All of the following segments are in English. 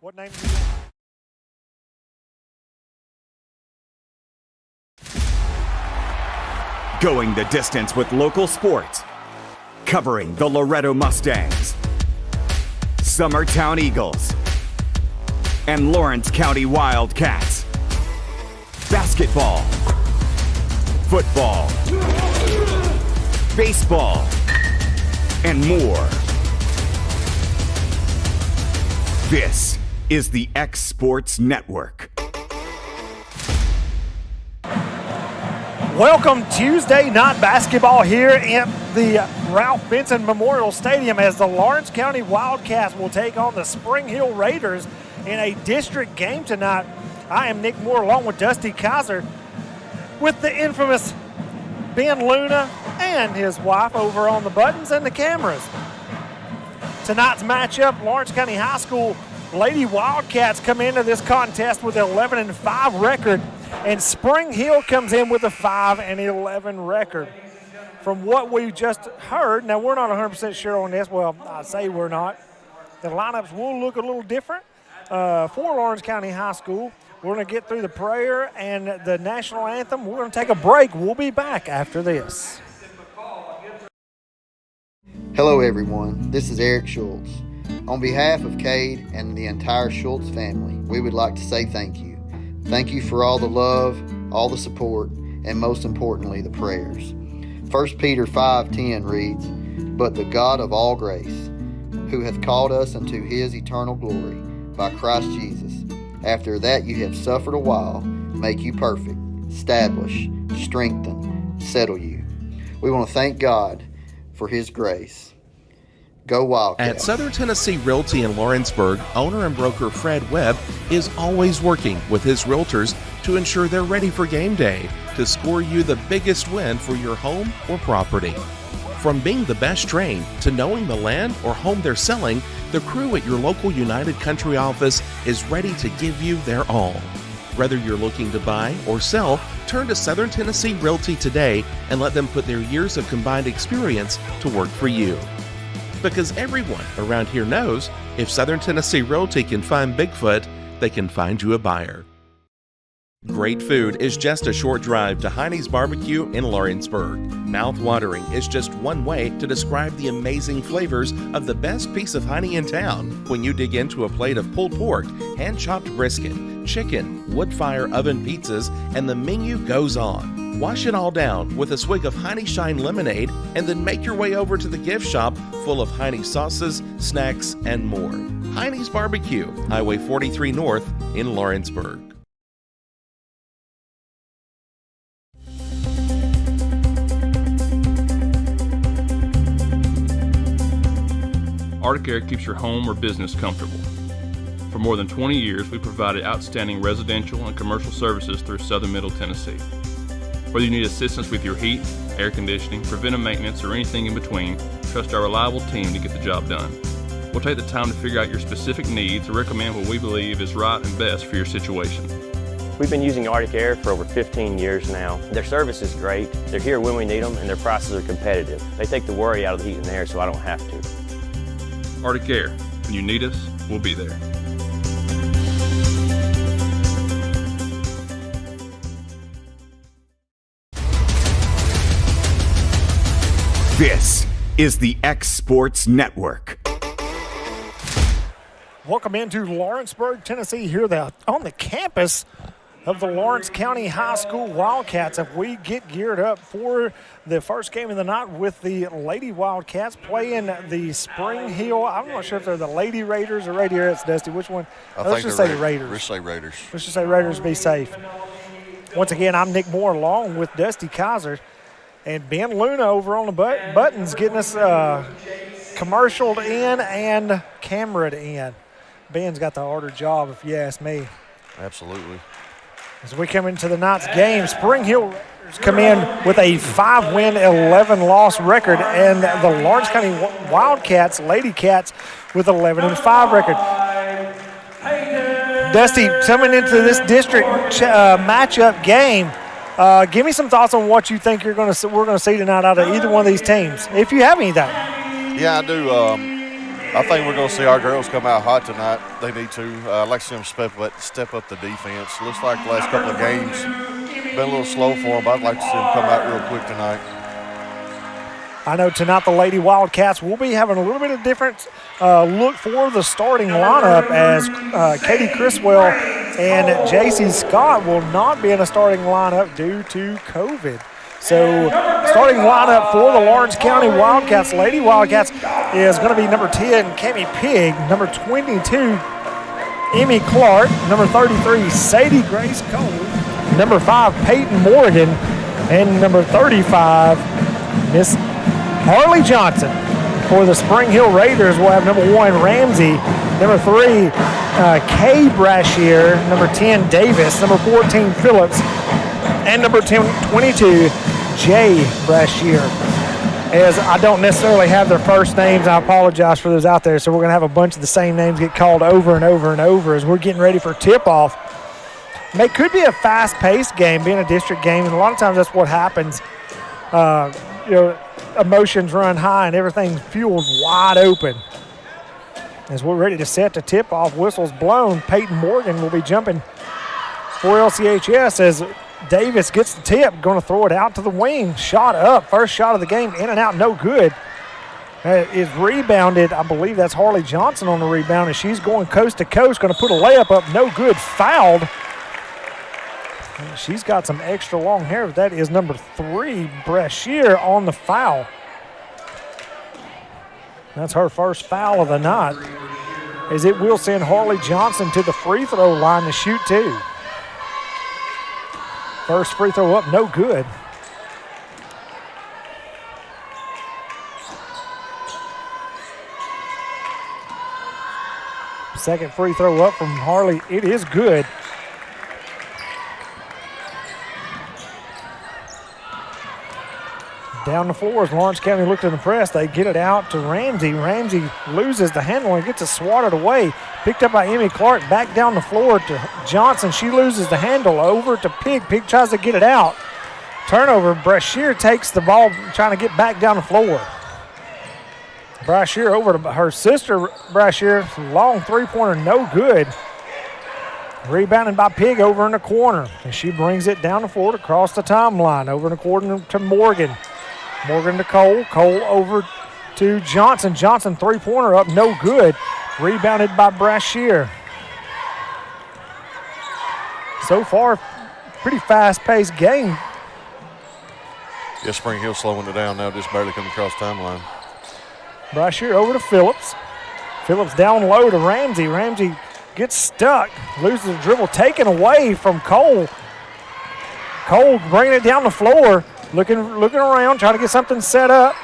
What name do you want? Going the distance with local sports. Covering the Loretto Mustangs, Summertown Eagles, and Lawrence County Wildcats. Basketball, football, baseball, and more. This is the X Sports Network. Welcome Tuesday night basketball here at the Ralph Benson Memorial Stadium as the Lawrence County Wildcats will take on the Spring Hill Raiders in a district game tonight. I am Nick Moore along with Dusty Kaiser with the infamous Ben Luna and his wife over on the buttons and the cameras. Tonight's matchup, Lawrence County High School Lady Wildcats come into this contest with an 11-5 record, and Spring Hill comes in with a 5-11 record. From what we just heard, now we're not 100% sure on this. Well, I say we're not. The lineups will look a little different for Lawrence County High School. We're going to get through the prayer and the national anthem. We're going to take a break. We'll be back after this. Hello, everyone. This is Eric Schultz. On behalf of Cade and the entire Schultz family, we would like to say thank you. Thank you for all the love, all the support, and most importantly, the prayers. 1 Peter 5:10 reads, "But the God of all grace, who hath called us unto his eternal glory by Christ Jesus, after that you have suffered a while, make you perfect, establish, strengthen, settle you." We want to thank God for his grace. Go Wildcats. At Southern Tennessee Realty in Lawrenceburg, owner and broker Fred Webb is always working with his realtors to ensure they're ready for game day to score you the biggest win for your home or property. From being the best trained to knowing the land or home they're selling, the crew at your local United Country office is ready to give you their all. Whether you're looking to buy or sell, turn to Southern Tennessee Realty today and let them put their years of combined experience to work for you. Because everyone around here knows if Southern Tennessee Realty can find Bigfoot, they can find you a buyer. Great food is just a short drive to Heine's Barbecue in Lawrenceburg. Mouth-watering is just one way to describe the amazing flavors of the best piece of Heine in town when you dig into a plate of pulled pork, hand-chopped brisket, chicken, wood-fire oven pizzas, and the menu goes on. Wash it all down with a swig of Heine Shine lemonade and then make your way over to the gift shop full of Heine sauces, snacks, and more. Heine's Barbecue, Highway 43 North in Lawrenceburg. Arctic Air keeps your home or business comfortable. For more than 20 years, we provided outstanding residential and commercial services through Southern Middle Tennessee. Whether you need assistance with your heat, air conditioning, preventive maintenance, or anything in between, trust our reliable team to get the job done. We'll take the time to figure out your specific needs and recommend what we believe is right and best for your situation. We've been using Arctic Air for over 15 years now. Their service is great, they're here when we need them, and their prices are competitive. They take the worry out of the heat and air so I don't have to. Arctic Air. When you need us, we'll be there. This is the X Sports Network. Welcome into Lawrenceburg, Tennessee, here on the campus of the Lawrence County High School Wildcats. If we get geared up for the first game of the night with the Lady Wildcats playing the Spring Hill. I'm not sure if they're the Lady Raiders or Raiders, Dusty. Which one? Let's just say the Raiders. Let's say Raiders. Let's just say Raiders, be safe. Once again, I'm Nick Moore along with Dusty Kaiser. And Ben Luna over on the buttons getting us commercialed in and camera'd in. Ben's got the harder job, if you ask me. Absolutely. As we come into the night's game, Spring Hill Raiders come in with a 5-win, 11-loss record, and the Lawrence County Wildcats, Lady Cats, with 11-5 record. Dusty, coming into this district matchup game, give me some thoughts on what you think we're going to see tonight out of either one of these teams, if you have anything. Yeah, I do. I think we're going to see our girls come out hot tonight. They need to. I'd like to see them step up the defense. Looks like the last couple of games been a little slow for them, but I'd like to see them come out real quick tonight. I know tonight the Lady Wildcats will be having a little bit of different look for the starting lineup, as Katie Criswell and J.C. Scott will not be in a starting lineup due to COVID. So starting lineup for the Lawrence County Wildcats, Lady Wildcats, is going to be number 10, Cami Pigg, number 22, Emmy Clark, number 33, Sadie Grace Cole, number 5, Peyton Morgan, and number 35, Miss Harley Johnson. For the Spring Hill Raiders, we'll have number 1, Ramsey, number 3, Kay Brashear, number 10, Davis, number 14, Phillips, and number 22, Jay Brashear. As I don't necessarily have their first names, I apologize for those out there, so we're going to have a bunch of the same names get called over and over and over as we're getting ready for tip-off. It could be a fast-paced game, being a district game, and a lot of times that's what happens. Emotions run high and everything's fueled wide open. As we're ready to set the tip-off, whistle's blown. Peyton Morgan will be jumping for LCHS as Davis gets the tip, going to throw it out to the wing. Shot up, first shot of the game, in and out, no good. Is rebounded, I believe that's Harley Johnson on the rebound, and she's going coast to coast, going to put a layup up, no good, fouled. She's got some extra long hair, but that is number 3, Brashear, on the foul. That's her first foul of the night, as it will send Harley Johnson to the free throw line to shoot 2. First free throw up, no good. Second free throw up from Harley, it is good. Down the floor as Lawrence County looked in the press. They get it out to Ramsey. Ramsey loses the handle and gets it swatted away. Picked up by Emmy Clark. Back down the floor to Johnson. She loses the handle over to Pigg. Pigg tries to get it out. Turnover. Brashear takes the ball, trying to get back down the floor. Brashear over to her sister. Brashear, long three-pointer, no good. Rebounded by Pigg over in the corner. And she brings it down the floor to cross the timeline. Over in the corner to Morgan. Morgan to Cole. Cole over to Johnson. Johnson three-pointer up, no good. Rebounded by Brashear. So far, pretty fast-paced game. Yeah, Spring Hill slowing it down now, just barely coming across timeline. Brashear over to Phillips. Phillips down low to Ramsey. Ramsey gets stuck, loses the dribble, taken away from Cole. Cole bringing it down the floor, looking around, trying to get something set up.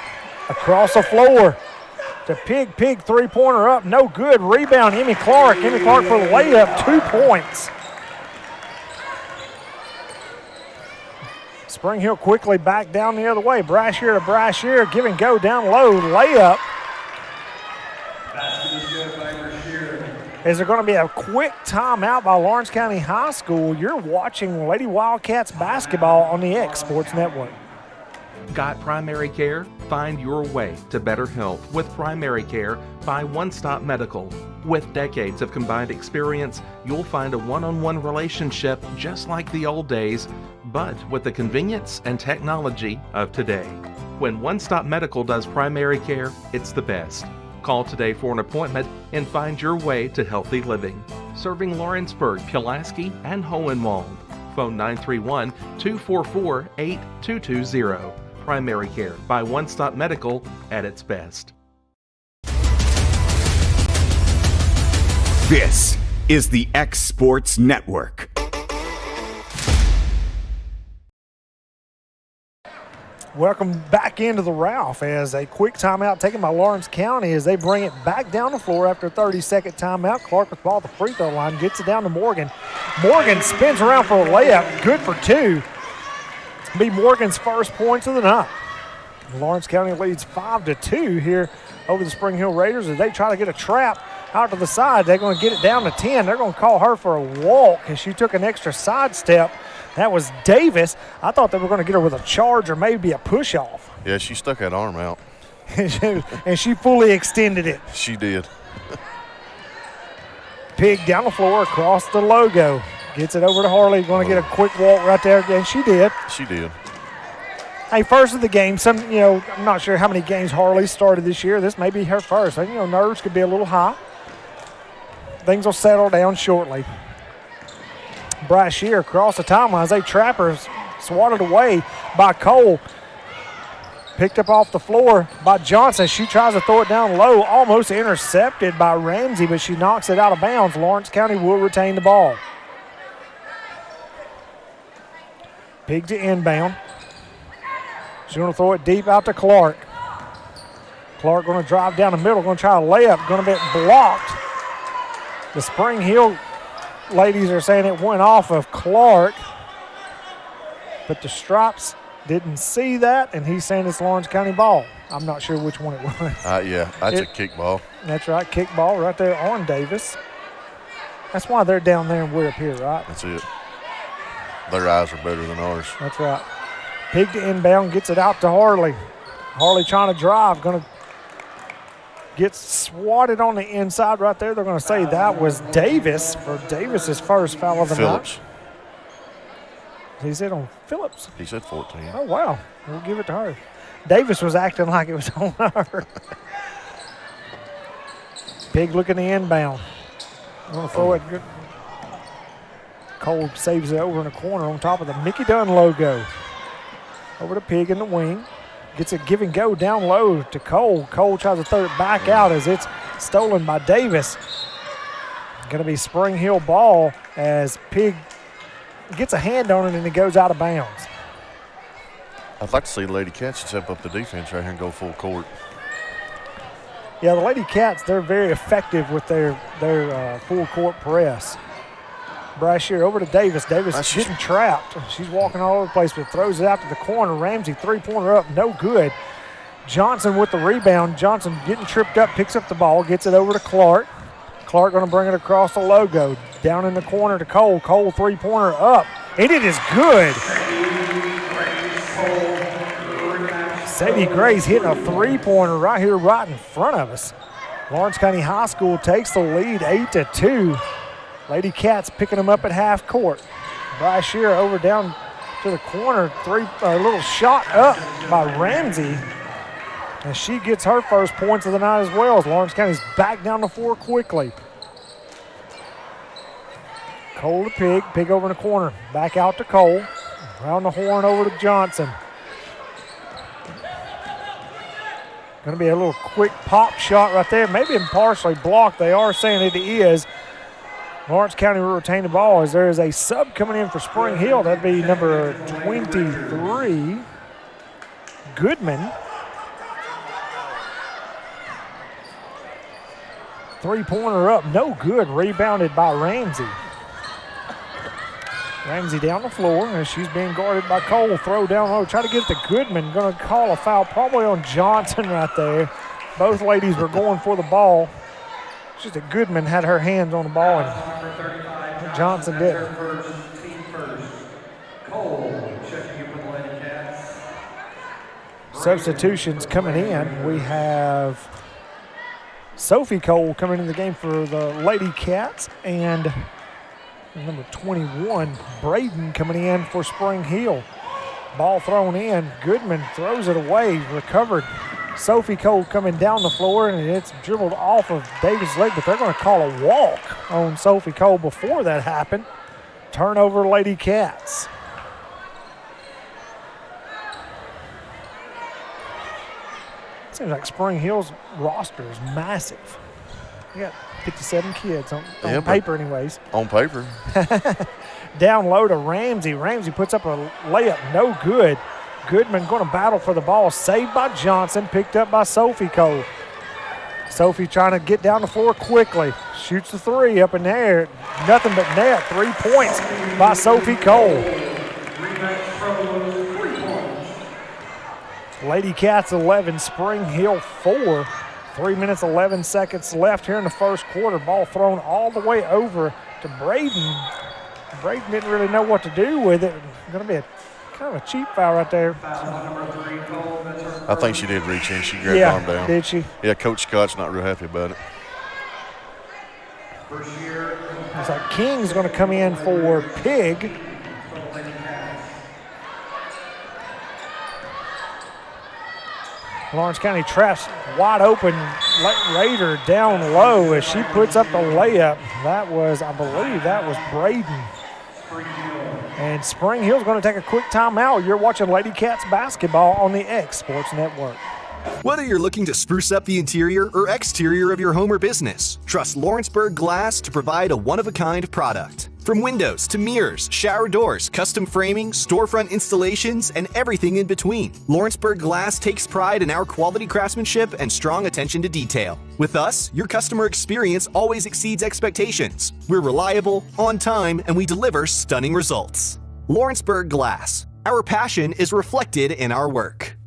Across the floor to Pigg. Pigg three-pointer up, no good. Rebound, Emmy Clark. Emmy Clark for the layup, 2 points. Spring Hill quickly back down the other way. Brashear to Brashear, give and go down low, layup. Is there going to be a quick timeout by Lawrence County High School? You're watching Lady Wildcats basketball on the X Sports Network. Got primary care? Find your way to better health with primary care by One Stop Medical. With decades of combined experience, you'll find a one-on-one relationship just like the old days, but with the convenience and technology of today. When One Stop Medical does primary care, it's the best. Call today for an appointment and find your way to healthy living. Serving Lawrenceburg, Pulaski, and Hohenwald. Phone 931-244-8220. Primary care by One Stop Medical at its best. This is the X Sports Network. Welcome back into the Ralph as a quick timeout taken by Lawrence County as they bring it back down the floor after a 30-second timeout. Clark with the ball at the free throw line, gets it down to Morgan. Morgan spins around for a layup, good for 2. Be Morgan's first points of the night. Lawrence County leads 5-2 here over the Spring Hill Raiders as they try to get a trap out to the side. They're going to get it down to 10. They're going to call her for a walk as she took an extra sidestep. That was Davis. I thought they were going to get her with a charge or maybe a push-off. Yeah, she stuck that arm out. and she fully extended it. She did. Pig down the floor across the logo. Gets it over to Harley. Going to get a quick walk right there. And she did. She did. Hey, first of the game, I'm not sure how many games Harley started this year. This may be her first. Nerves could be a little high. Things will settle down shortly. Brashear across the timelines. They trap her, swatted away by Cole. Picked up off the floor by Johnson. She tries to throw it down low, almost intercepted by Ramsey, but she knocks it out of bounds. Lawrence County will retain the ball. Pig to inbound. She's going to throw it deep out to Clark. Clark going to drive down the middle, going to try a layup, going to be blocked. The Spring Hill ladies are saying it went off of Clark, but the Stripes didn't see that, and he's saying it's Lawrence County ball. I'm not sure which one it was. Yeah, that's a kick ball. That's right, kick ball right there on Davis. That's why they're down there and we're up here, right? That's it. Their eyes are better than ours. That's right. Pig to inbound, gets it out to Harley. Harley trying to drive, going to get swatted on the inside right there. They're going to say that was Davis for Davis's first foul of the Phillips. night. He said on Phillips. He said 14. Oh, wow. We'll give it to her. Davis was acting like it was on her. Pig looking to inbound. Going to throw it good. Cole saves it over in the corner on top of the Mickey Dunn logo. Over to Pig in the wing. Gets a give and go down low to Cole. Cole tries to throw it back out as it's stolen by Davis. Going to be Spring Hill ball as Pig gets a hand on it and it goes out of bounds. I'd like to see Lady Cats step up the defense right here and go full court. Yeah, the Lady Cats, they're very effective with their full court press. Brashear over to Davis. Davis getting trapped. She's walking all over the place, but throws it out to the corner. Ramsey, three-pointer up, no good. Johnson with the rebound. Johnson getting tripped up, picks up the ball, gets it over to Clark. Clark going to bring it across the logo. Down in the corner to Cole. Cole, three-pointer up, and it is good. Sadie Gray's hitting a three-pointer right here, right in front of us. Lawrence County High School takes the lead 8-2. Lady Cats picking them up at half court. Brashear over down to the corner. A little shot up by Ramsey. And she gets her first points of the night as well as Lawrence County's back down the floor quickly. Cole to Pig. Pig over in the corner. Back out to Cole. Around the horn over to Johnson. Going to be a little quick pop shot right there. Maybe partially blocked. They are saying it is. Lawrence County will retain the ball as there is a sub coming in for Spring Hill. That'd be number 23, Goodman. Three-pointer up, no good. Rebounded by Ramsey. Ramsey down the floor as she's being guarded by Cole. Throw down low, try to get it to Goodman. Going to call a foul probably on Johnson right there. Both ladies were going for the ball. It's just that Goodman had her hands on the ball and Johnson didn't. Substitutions coming in. We have Sophie Cole coming in the game for the Lady Cats and number 21, Braden, coming in for Spring Hill. Ball thrown in. Goodman throws it away. Recovered. Sophie Cole coming down the floor, and it's dribbled off of Davis' leg, but they're going to call a walk on Sophie Cole before that happened. Turnover, Lady Cats. Seems like Spring Hill's roster is massive. We got 57 kids on paper anyways. On paper. Down low to Ramsey. Ramsey puts up a layup, no good. Goodman going to battle for the ball. Saved by Johnson, picked up by Sophie Cole. Sophie trying to get down the floor quickly. Shoots the three up in the air. Nothing but net. 3 points by Sophie Cole. Lady Cats 11, Spring Hill 4. 3 minutes, 11 seconds left here in the first quarter. Ball thrown all the way over to Braden. Braden didn't really know what to do with it. Going to be a Kind of a cheap foul right there. I think she did reach in. She grabbed the arm down. Did she? Yeah, Coach Scott's not real happy about it. Looks like King's going to come in for Pig. Lawrence County traps wide open Raider down low as she puts up the layup. That was, I believe, that was Braden. And Spring Hill's going to take a quick timeout. You're watching Lady Cats basketball on the X Sports Network. Whether you're looking to spruce up the interior or exterior of your home or business, trust Lawrenceburg Glass to provide a one-of-a-kind product. From windows to mirrors, shower doors, custom framing, storefront installations, and everything in between, Lawrenceburg Glass takes pride in our quality craftsmanship and strong attention to detail. With us, your customer experience always exceeds expectations. We're reliable, on time, and we deliver stunning results. Lawrenceburg Glass. Our passion is reflected in our work.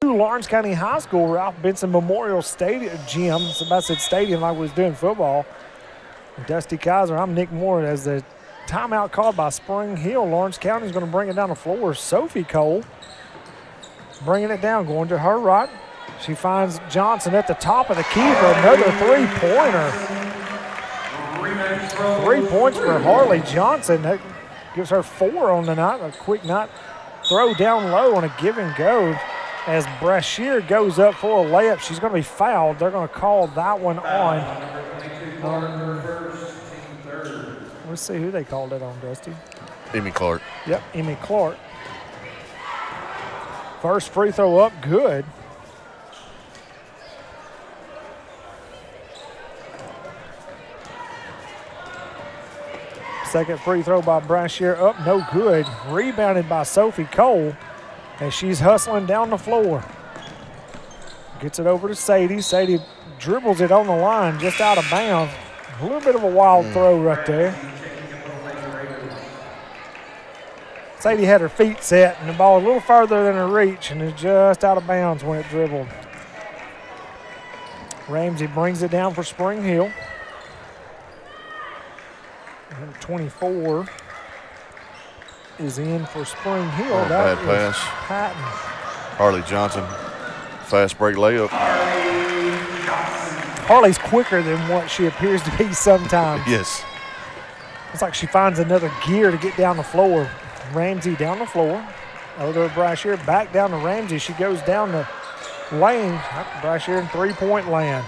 Lawrence County High School, Ralph Benson Memorial Stadium Gym. Somebody said stadium like we was doing football. Dusty Kaiser, I'm Nick Moore. As the timeout called by Spring Hill, Lawrence County is going to bring it down the floor. Sophie Cole bringing it down, going to her right. She finds Johnson at the top of the key for another three-pointer. 3 points for Harley Johnson. That gives her 4 on the night. A quick night throw down low on a give and go. As Brashear goes up for a layup, she's going to be fouled. They're going to call that one on. Let's see who they called it on, Dusty. Emmy Clark. Yep, Emmy Clark. First free throw up, good. Second free throw by Brashear up, no good. Rebounded by Sophie Cole. And she's hustling down the floor. Gets it over to Sadie. Sadie dribbles it on the line, just out of bounds. A little bit of a wild throw right there. Sadie had her feet set, and the ball a little further than her reach, and it's just out of bounds when it dribbled. Ramsey brings it down for Spring Hill. Number 24. Is in for Spring Hill. Oh, that bad pass. Patton. Harley Johnson, fast break layup. Harley's quicker than what she appears to be sometimes. Yes. It's like she finds another gear to get down the floor. Ramsey down the floor. Over to Brashear, back down to Ramsey. She goes down the lane. Brashear in three-point land.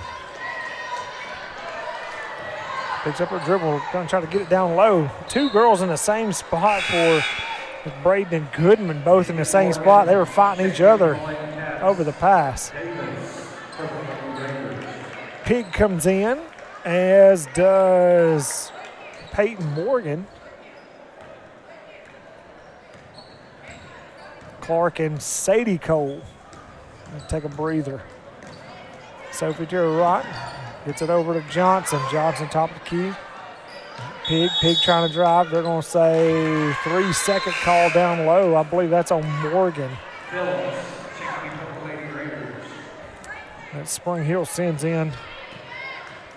Picks up her dribble, going to try to get it down low. Two girls in the same spot for Braden and Goodman, both in the same spot. They were fighting each other over the pass. Pig comes in, as does Peyton Morgan. Clark and Sadie Cole. Take a breather. Sophie to her right. Gets it over to Johnson. Johnson top of the key. Pig trying to drive. They're going to say 3-second call down low. I believe that's on Morgan. That Spring Hill sends in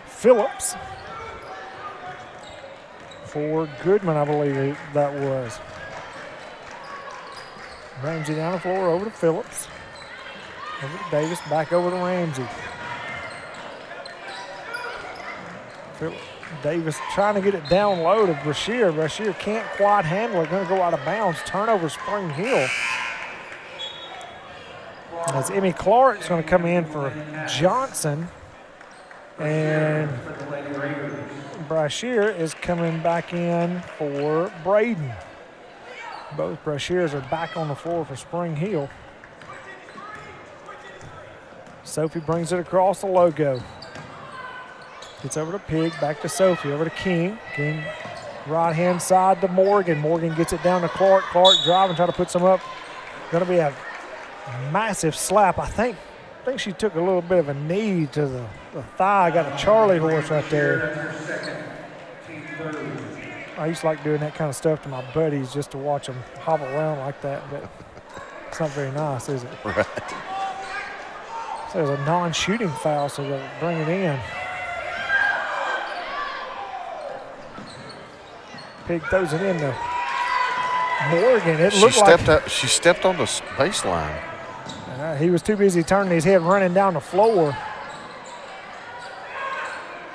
Phillips for Goodman, I believe that was. Ramsey down the floor over to Phillips. Over to Davis, back over to Ramsey. Davis trying to get it down low to Brashear. Brashear can't quite handle it. Going to go out of bounds. Turnover Spring Hill. As Emmy Clark's going to come in for Johnson. And Brashear is coming back in for Braden. Both Brashears are back on the floor for Spring Hill. Sophie brings it across the logo. Gets over to Pig, back to Sophie, over to King. King, right-hand side to Morgan. Morgan gets it down to Clark. Clark driving, trying to put some up. Going to be a massive slap. I think she took a little bit of a knee to the thigh. Got a Charlie horse right there. I used to like doing that kind of stuff to my buddies just to watch them hobble around like that, but it's not very nice, is it? Right. So it was a non-shooting foul, so they'll bring it in. Pig throws it in to Morgan. It looked like she stepped on the baseline. He was too busy turning his head, running down the floor.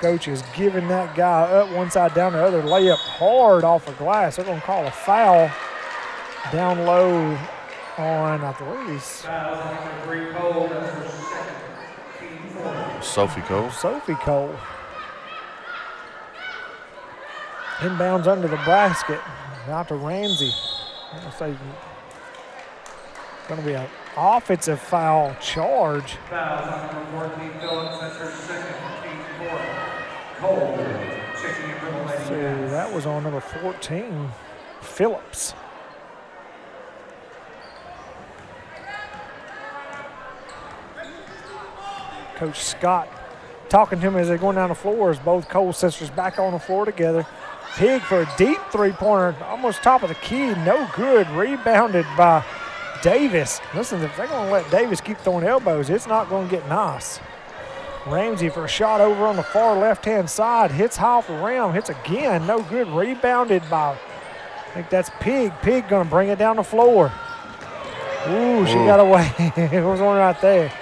Coach is giving that guy up one side, down the other, layup hard off of glass. They're going to call a foul down low on, I believe, Sophie Cole. Sophie Cole. Inbounds under the basket. Out to Ramsey. I'm going to say it's going to be an offensive foul charge. Foul on number 14, Phillips. That's her second, team four. Cole checking in for the Lady Cats. That was on number 14, Phillips. Coach Scott talking to him as they're going down the floor as both Cole sisters back on the floor together. Pig for a deep three-pointer, almost top of the key, no good. Rebounded by Davis. Listen, if they're going to let Davis keep throwing elbows, it's not going to get nice. Ramsey for a shot over on the far left-hand side. Hits high off the rim, hits again, no good. Rebounded by, I think that's Pig. Pig going to bring it down the floor. Ooh, she got away. It was one right there.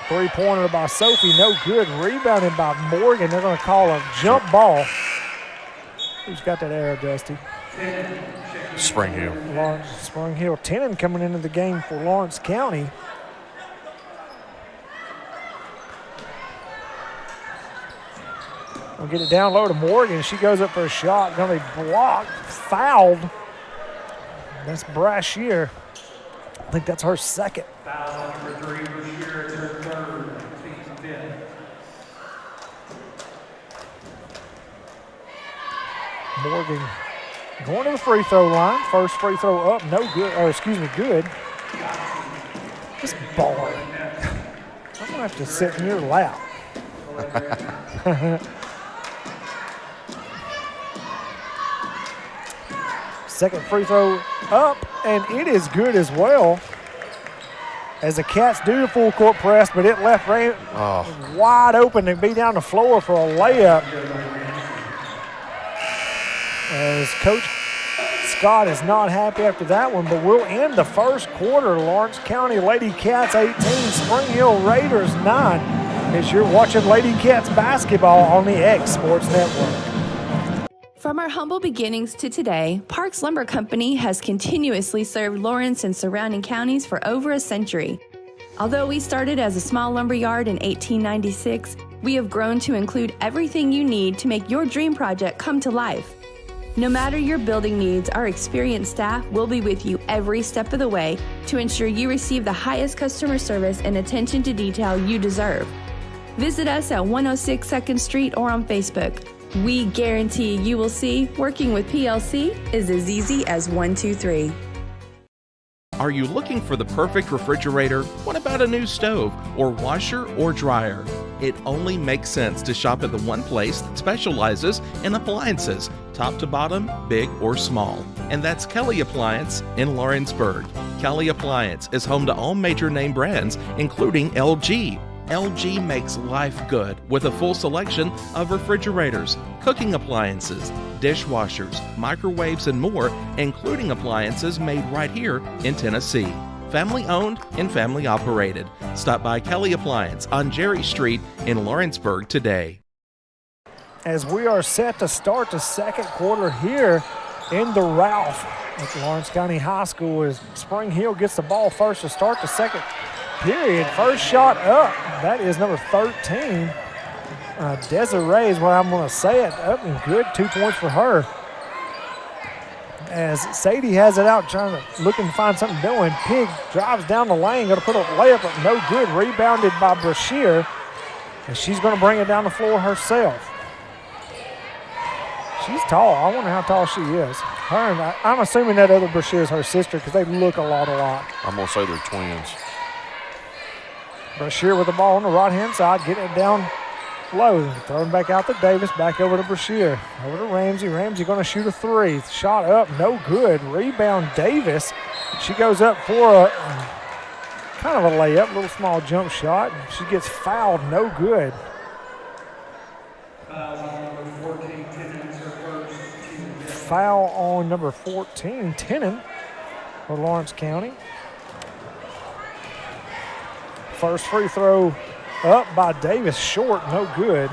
Three-pointer by Sophie, no good. Rebounded by Morgan. They're going to call a jump ball. Who's got that arrow, Dusty? Spring Hill. Spring Hill. Tennant coming into the game for Lawrence County. We'll get it down low to Morgan. She goes up for a shot. Going to be blocked, fouled. That's Brashear. I think that's her second. Foul on number 3, Brashear. It's her third, team fifth. Morgan going to the free throw line. First free throw up, no good. Or excuse me, good. This ball. I'm gonna have to sit in your lap. Second free throw up, and it is good as well. As the Cats do the full court press, but it left wide open to be down the floor for a layup. As Coach Scott is not happy after that one, but we'll end the first quarter. Lawrence County Lady Cats 18, Spring Hill Raiders 9. As you're watching Lady Cats basketball on the X Sports Network. From our humble beginnings to today, Parks Lumber Company has continuously served Lawrence and surrounding counties for over a century. Although we started as a small lumber yard in 1896, we have grown to include everything you need to make your dream project come to life. No matter your building needs, our experienced staff will be with you every step of the way to ensure you receive the highest customer service and attention to detail you deserve. Visit us at 106 2nd Street or on Facebook. We guarantee you will see working with PLC is as easy as 1, 2, 3. Are you looking for the perfect refrigerator? What about a new stove or washer or dryer? It only makes sense to shop at the one place that specializes in appliances, top to bottom, big or small. And that's Kelly Appliance in Lawrenceburg. Kelly Appliance is home to all major name brands, including LG. LG makes life good with a full selection of refrigerators, cooking appliances, dishwashers, microwaves, and more, including appliances made right here in Tennessee. Family owned and family operated. Stop by Kelly Appliance on Jerry Street in Lawrenceburg today. As we are set to start the second quarter here in the Ralph at Lawrence County High School, as Spring Hill gets the ball first to start the second period. First shot up. That is number 13. Desiree is what I'm going to say it. Up and good. 2 points for her. As Sadie has it out, looking to find something doing. Pig drives down the lane, going to put a layup up, no good. Rebounded by Brashear, and she's going to bring it down the floor herself. She's tall. I wonder how tall she is. I'm assuming that other Brashear is her sister because they look a lot alike. I'm going to say they're twins. Brashear with the ball on the right-hand side, getting it down low. Throwing back out to Davis, back over to Brashear. Over to Ramsey. Ramsey going to shoot a three. Shot up, no good. Rebound Davis. She goes up for a kind of a layup, little small jump shot. She gets fouled, no good. foul on number 14, Tennant, for Lawrence County. First free throw up by Davis, short, no good.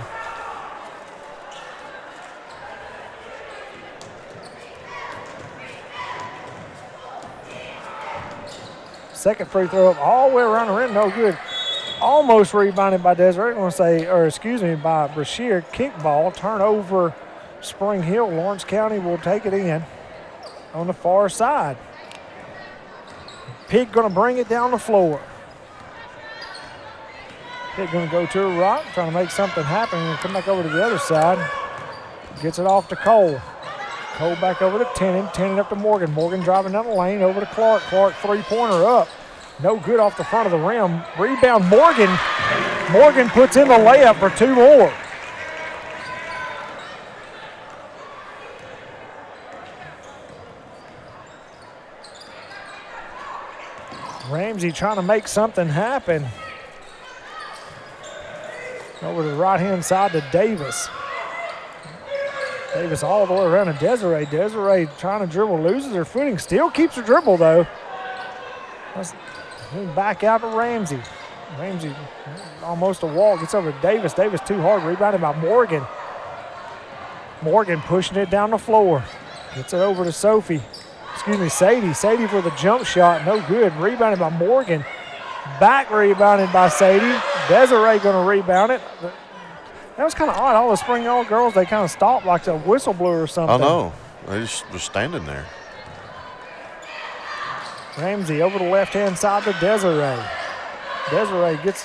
Second free throw up all the way around the rim, no good. Almost rebounded by Desiree, by Brashear. Kickball, turnover, Spring Hill. Lawrence County will take it in on the far side. Pig going to bring it down the floor. Pig going to go to a rock, trying to make something happen, and come back over to the other side. Gets it off to Cole. Cole back over to Tennant. Tennant up to Morgan. Morgan driving down the lane over to Clark. Clark three-pointer up. No good off the front of the rim. Rebound Morgan. Morgan puts in the layup for 2 more. Ramsey trying to make something happen. Over to the right-hand side to Davis. Davis all the way around to Desiree. Desiree trying to dribble, loses her footing. Still keeps her dribble, though. Back out to Ramsey. Ramsey almost a wall. Gets over to Davis. Davis too hard. Rebounded by Morgan. Morgan pushing it down the floor. Gets it over to Sadie. Sadie for the jump shot. No good. Rebounded by Morgan. Back rebounded by Sadie. Desiree going to rebound it. That was kind of odd. All the Spring Hill girls, they kind of stopped like a whistle blew or something. I know. They just were standing there. Ramsey over the left-hand side to Desiree. Desiree gets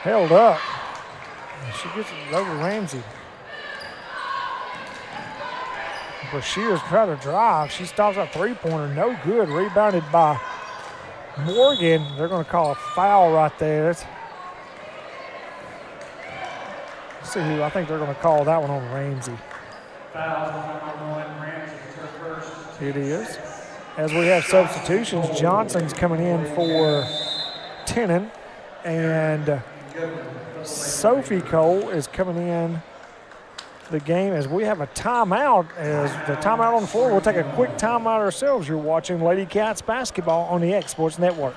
held up. She gets it over Ramsey. Brashear's trying to drive. She stops a three-pointer. No good. Rebounded by Morgan. They're going to call a foul right there. Let's see who. I think they're going to call that one on Ramsey. Foul number 1, Ramsey, her first. It is. As we have substitutions, Johnson's coming in for Tennant, and Sophie Cole is coming in the game as we have a timeout. As the timeout on the floor, we'll take a quick timeout ourselves. You're watching Lady Cats basketball on the X Sports Network.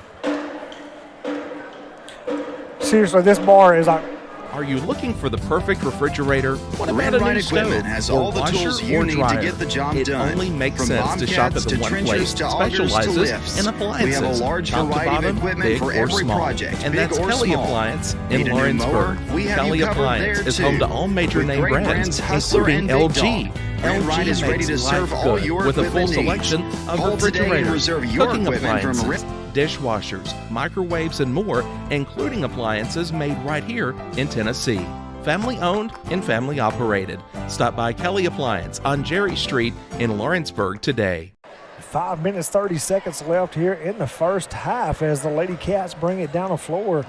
Seriously, this bar is like. Are you looking for the perfect refrigerator? What about Red a Right new Equipment stove has or all the washer tools you or need dryer? to get the job it done. only makes From sense to shop at Bobcats the to one trenchers place to that augers to specializes lifts. in appliances. We have a large top to variety of bottom, equipment big for or every small. project, And big that's or Kelly small. Appliance Need in a new mower? Lawrenceburg. We have Kelly you covered Appliance there is too. home to all major With name great brands, Hustler including and Big LG. Dog. Red Right is ready to serve all good your with a full equipment needs. selection of Call today and refrigerators, reserve your cooking equipment from appliances, dishwashers, microwaves, and more, including appliances made right here in Tennessee. Family owned and family operated. Stop by Kelly Appliance on Jerry Street in Lawrenceburg today. 5 minutes, 30 seconds left here in the first half as the Lady Cats bring it down the floor.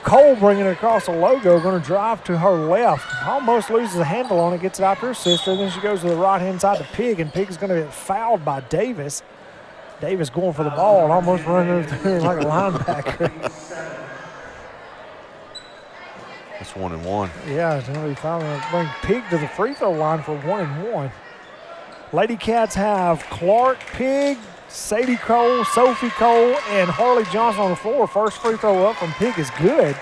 Cole bringing it across the logo, going to drive to her left. Almost loses a handle on it, gets it out to her sister. Then she goes to the right-hand side to Pig, and Pig is going to get fouled by Davis. Davis going for the ball and almost running through like a linebacker. That's 1 and 1. Yeah, it's going to be finally bring Pig to the free throw line for 1 and 1. Lady Cats have Clark, Pig, Sadie Cole, Sophie Cole, and Harley Johnson on the floor. First free throw up from Pig is good.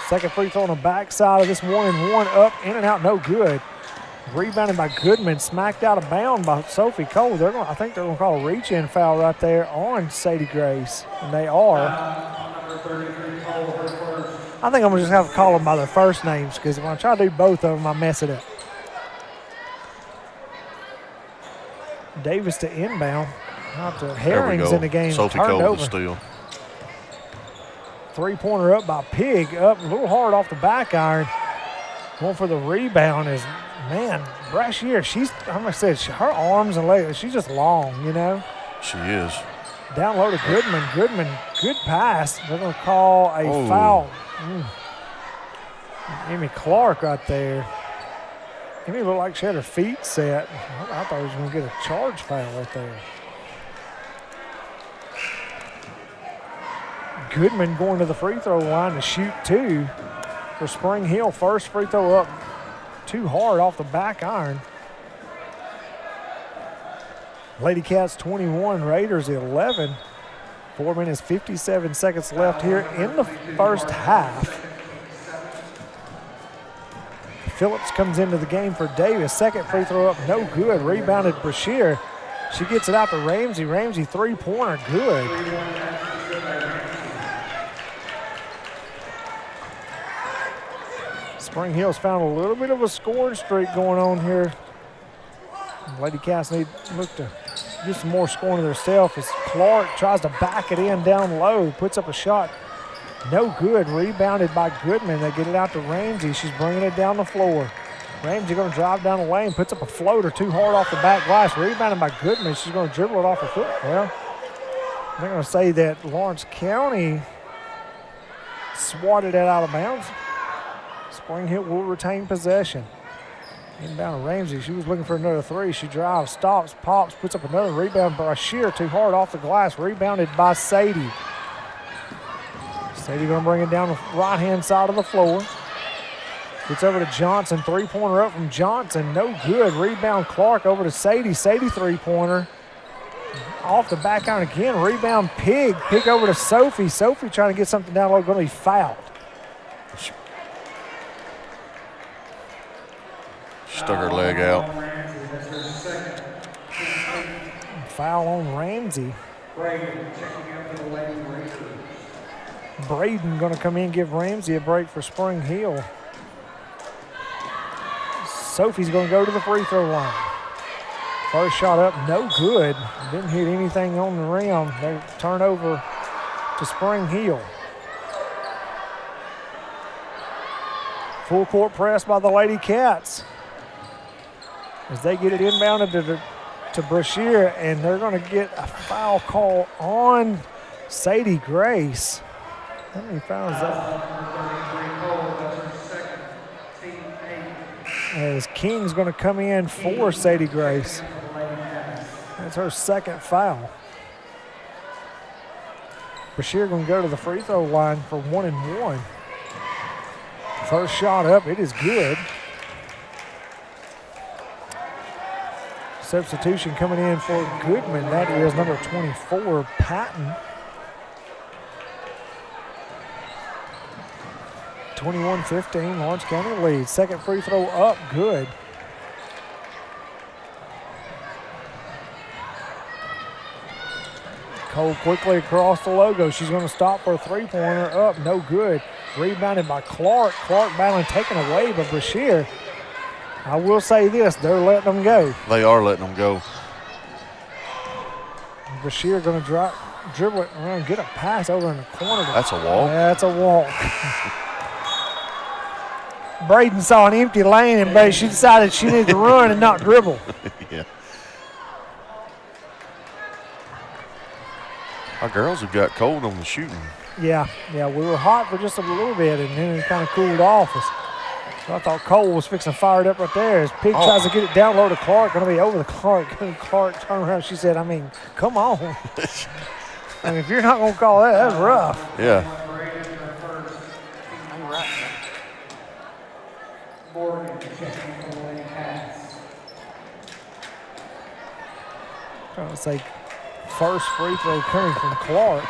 Second free throw on the backside of this 1 and 1 up, in and out, no good. Rebounded by Goodman, smacked out of bounds by Sophie Cole. I think they're going to call a reach-in foul right there on Sadie Grace, and they are. I think I'm going to just have to call them by their first names because if I try to do both of them, I mess it up. Davis to inbound. Out to Herring's in the game. Sophie Cole to steal. Three-pointer up by Pig. Up a little hard off the back iron. Going for the rebound is, man, Brashear. I'm going to say, her arms and legs, she's just long, you know. She is. Down low to Goodman. Goodman, good pass. They're going to call a foul. Amy Clark right there. Amy looked like she had her feet set. I thought he was going to get a charge foul right there. Goodman going to the free throw line to shoot 2. for Spring Hill. First free throw up too hard off the back iron. Lady Cats 21, Raiders 11. 4 minutes, 57 seconds left here in the first half. Phillips comes into the game for Davis. Second free throw up, no good. Rebounded Brashear. She gets it out to Ramsey. Ramsey three-pointer, good. Spring Hill's found a little bit of a scoring streak going on here. Lady Cats need to look to get some more scoring to themselves as Clark tries to back it in down low, puts up a shot. No good. Rebounded by Goodman. They get it out to Ramsey. She's bringing it down the floor. Ramsey going to drive down the lane, puts up a floater too hard off the back glass. Rebounded by Goodman. She's going to dribble it off her foot. Well, they're going to say that Lawrence County swatted it out of bounds. Spring Hill will retain possession. Inbound to Ramsey. She was looking for another three. She drives, stops, pops, puts up another rebound by Shear too hard off the glass. Rebounded by Sadie. Sadie going to bring it down the right-hand side of the floor. Gets over to Johnson. Three-pointer up from Johnson. No good. Rebound Clark over to Sadie. Sadie three-pointer. Off the back iron again. Rebound Pig. Pig over to Sophie. Sophie trying to get something down low. Going to be fouled. Stuck her leg out. Foul on Ramsey. Braden going to come in and give Ramsey a break for Spring Hill. Sophie's going to go to the free throw line. First shot up, no good. Didn't hit anything on the rim. They turn over to Spring Hill. Full court press by the Lady Cats as they get it inbounded to Brashear, and they're going to get a foul call on Sadie Grace. How many fouls is that? As King's going to come in for Sadie Grace. That's her second foul. Brashear going to go to the free throw line for 1 and 1. First shot up, it is good. Substitution coming in for Goodman. That is number 24, Patton. 21-15, Lawrence County leads. Second free throw up, good. Cole quickly across the logo. She's going to stop for a three-pointer up, no good. Rebounded by Clark. Clark battling, taken away by Brashear. I will say this, they're letting them go. They are letting them go. Brashear going to dribble it around, get a pass over in the corner. That's a walk. That's a walk. Braden saw an empty lane, and she decided she needed to run and not dribble. Yeah. Our girls have got cold on the shooting. Yeah, we were hot for just a little bit, and then it kind of cooled off. So I thought Cole was fixing to fire it up right there. As Pig tries to get it down low to Clark, going to be over the Clark. Clark turned around. She said, come on. If you're not going to call that, that's rough. Yeah. Trying to say first free throw coming from Clark.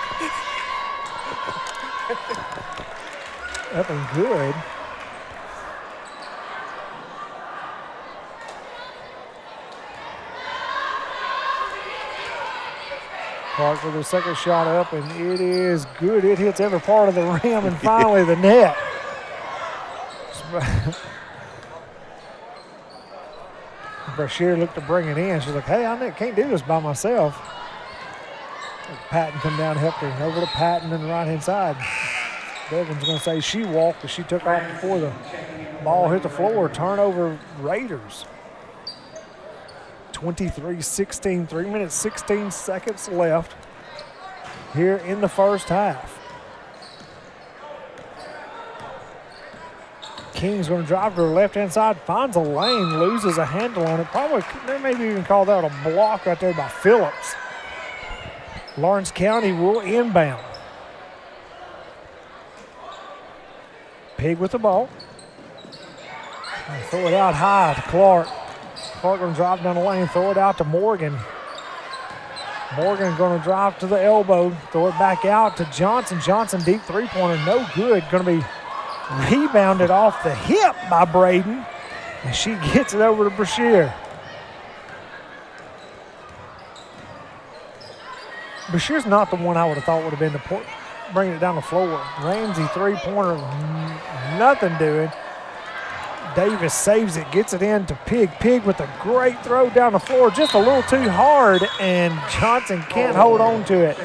Up and good. Clark with her second shot up, and it is good. It hits every part of the rim and finally the net. Brashear looked to bring it in. She's like, hey, I can't do this by myself. Patton come down and helped her. Over to Patton on the right-hand side. Bevan's going to say she walked, but she took off before the ball hit the floor. Turnover Raiders. 23-16, 3 minutes, 16 seconds left here in the first half. King's going to drive to her left-hand side, finds a lane, loses a handle on it. Probably, they maybe even call that a block right there by Phillips. Lawrence County will inbound. Pig with the ball. Throw it out high to Clark. Clark going to drive down the lane, throw it out to Morgan. Morgan going to drive to the elbow, throw it back out to Johnson. Johnson, deep three-pointer, no good. Going to be rebounded off the hip by Braden, and she gets it over to Brashear. Brashear's not the one I would have thought would have been the bringing it down the floor. Ramsey, three-pointer, nothing doing. Davis saves it, gets it in to Pig. Pig with a great throw down the floor, just a little too hard, and Johnson can't hold on to it.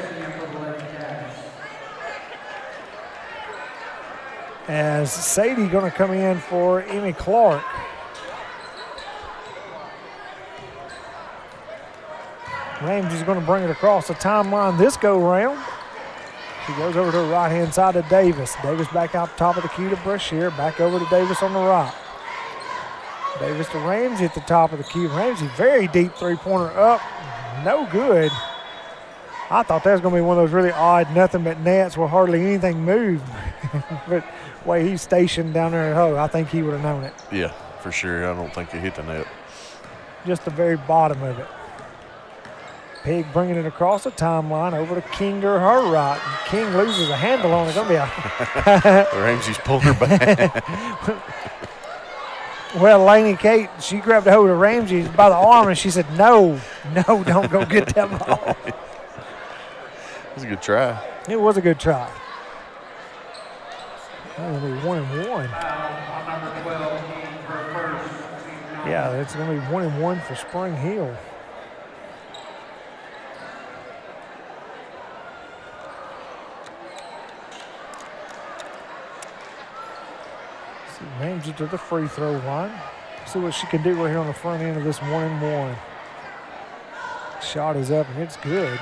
As Sadie going to come in for Emmy Clark. Ramsey's going to bring it across the timeline this go-round. She goes over to the right-hand side of Davis. Davis back out top of the key to Brashear. Back over to Davis on the right. Davis to Ramsey at the top of the key. Ramsey, very deep three-pointer up. No good. I thought that was going to be one of those really odd nothing but nets where hardly anything moved. But the way he's stationed down there at Ho, I think he would have known it. Yeah, for sure. I don't think he hit the net. Just the very bottom of it. Pig bringing it across the timeline over to King to her right. And King loses a handle on it. Going to be a Ramsey's pulling her back. Well, Laney Kate, she grabbed a hold of Ramsey by the arm and she said, no, don't go get that ball. It was a good try. It was a good try. It'll be 1-1. Yeah, it's going to be 1-1 for Spring Hill. Ramsey to the free throw line. See what she can do right here on the front end of this 1-1. Shot is up and it's good.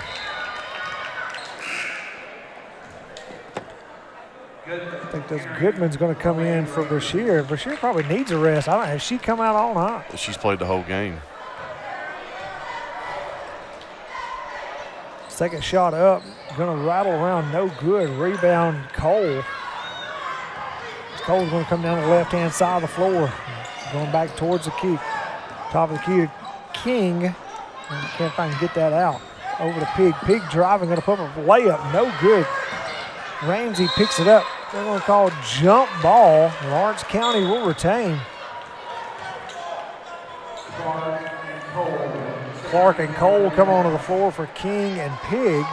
I think that's Goodman's going to come in for Brashear. Brashear probably needs a rest. I don't know. Has she come out all night? She's played the whole game. Second shot up. Going to rattle around. No good. Rebound Cole. Cole's going to come down the left-hand side of the floor. Going back towards the key. Top of the key to King. And can't if I can get that out. Over to Pig. Pig driving, going to put up a layup. No good. Ramsey picks it up. They're going to call jump ball. Lawrence County will retain. Clark and Cole come onto the floor for King and Pig.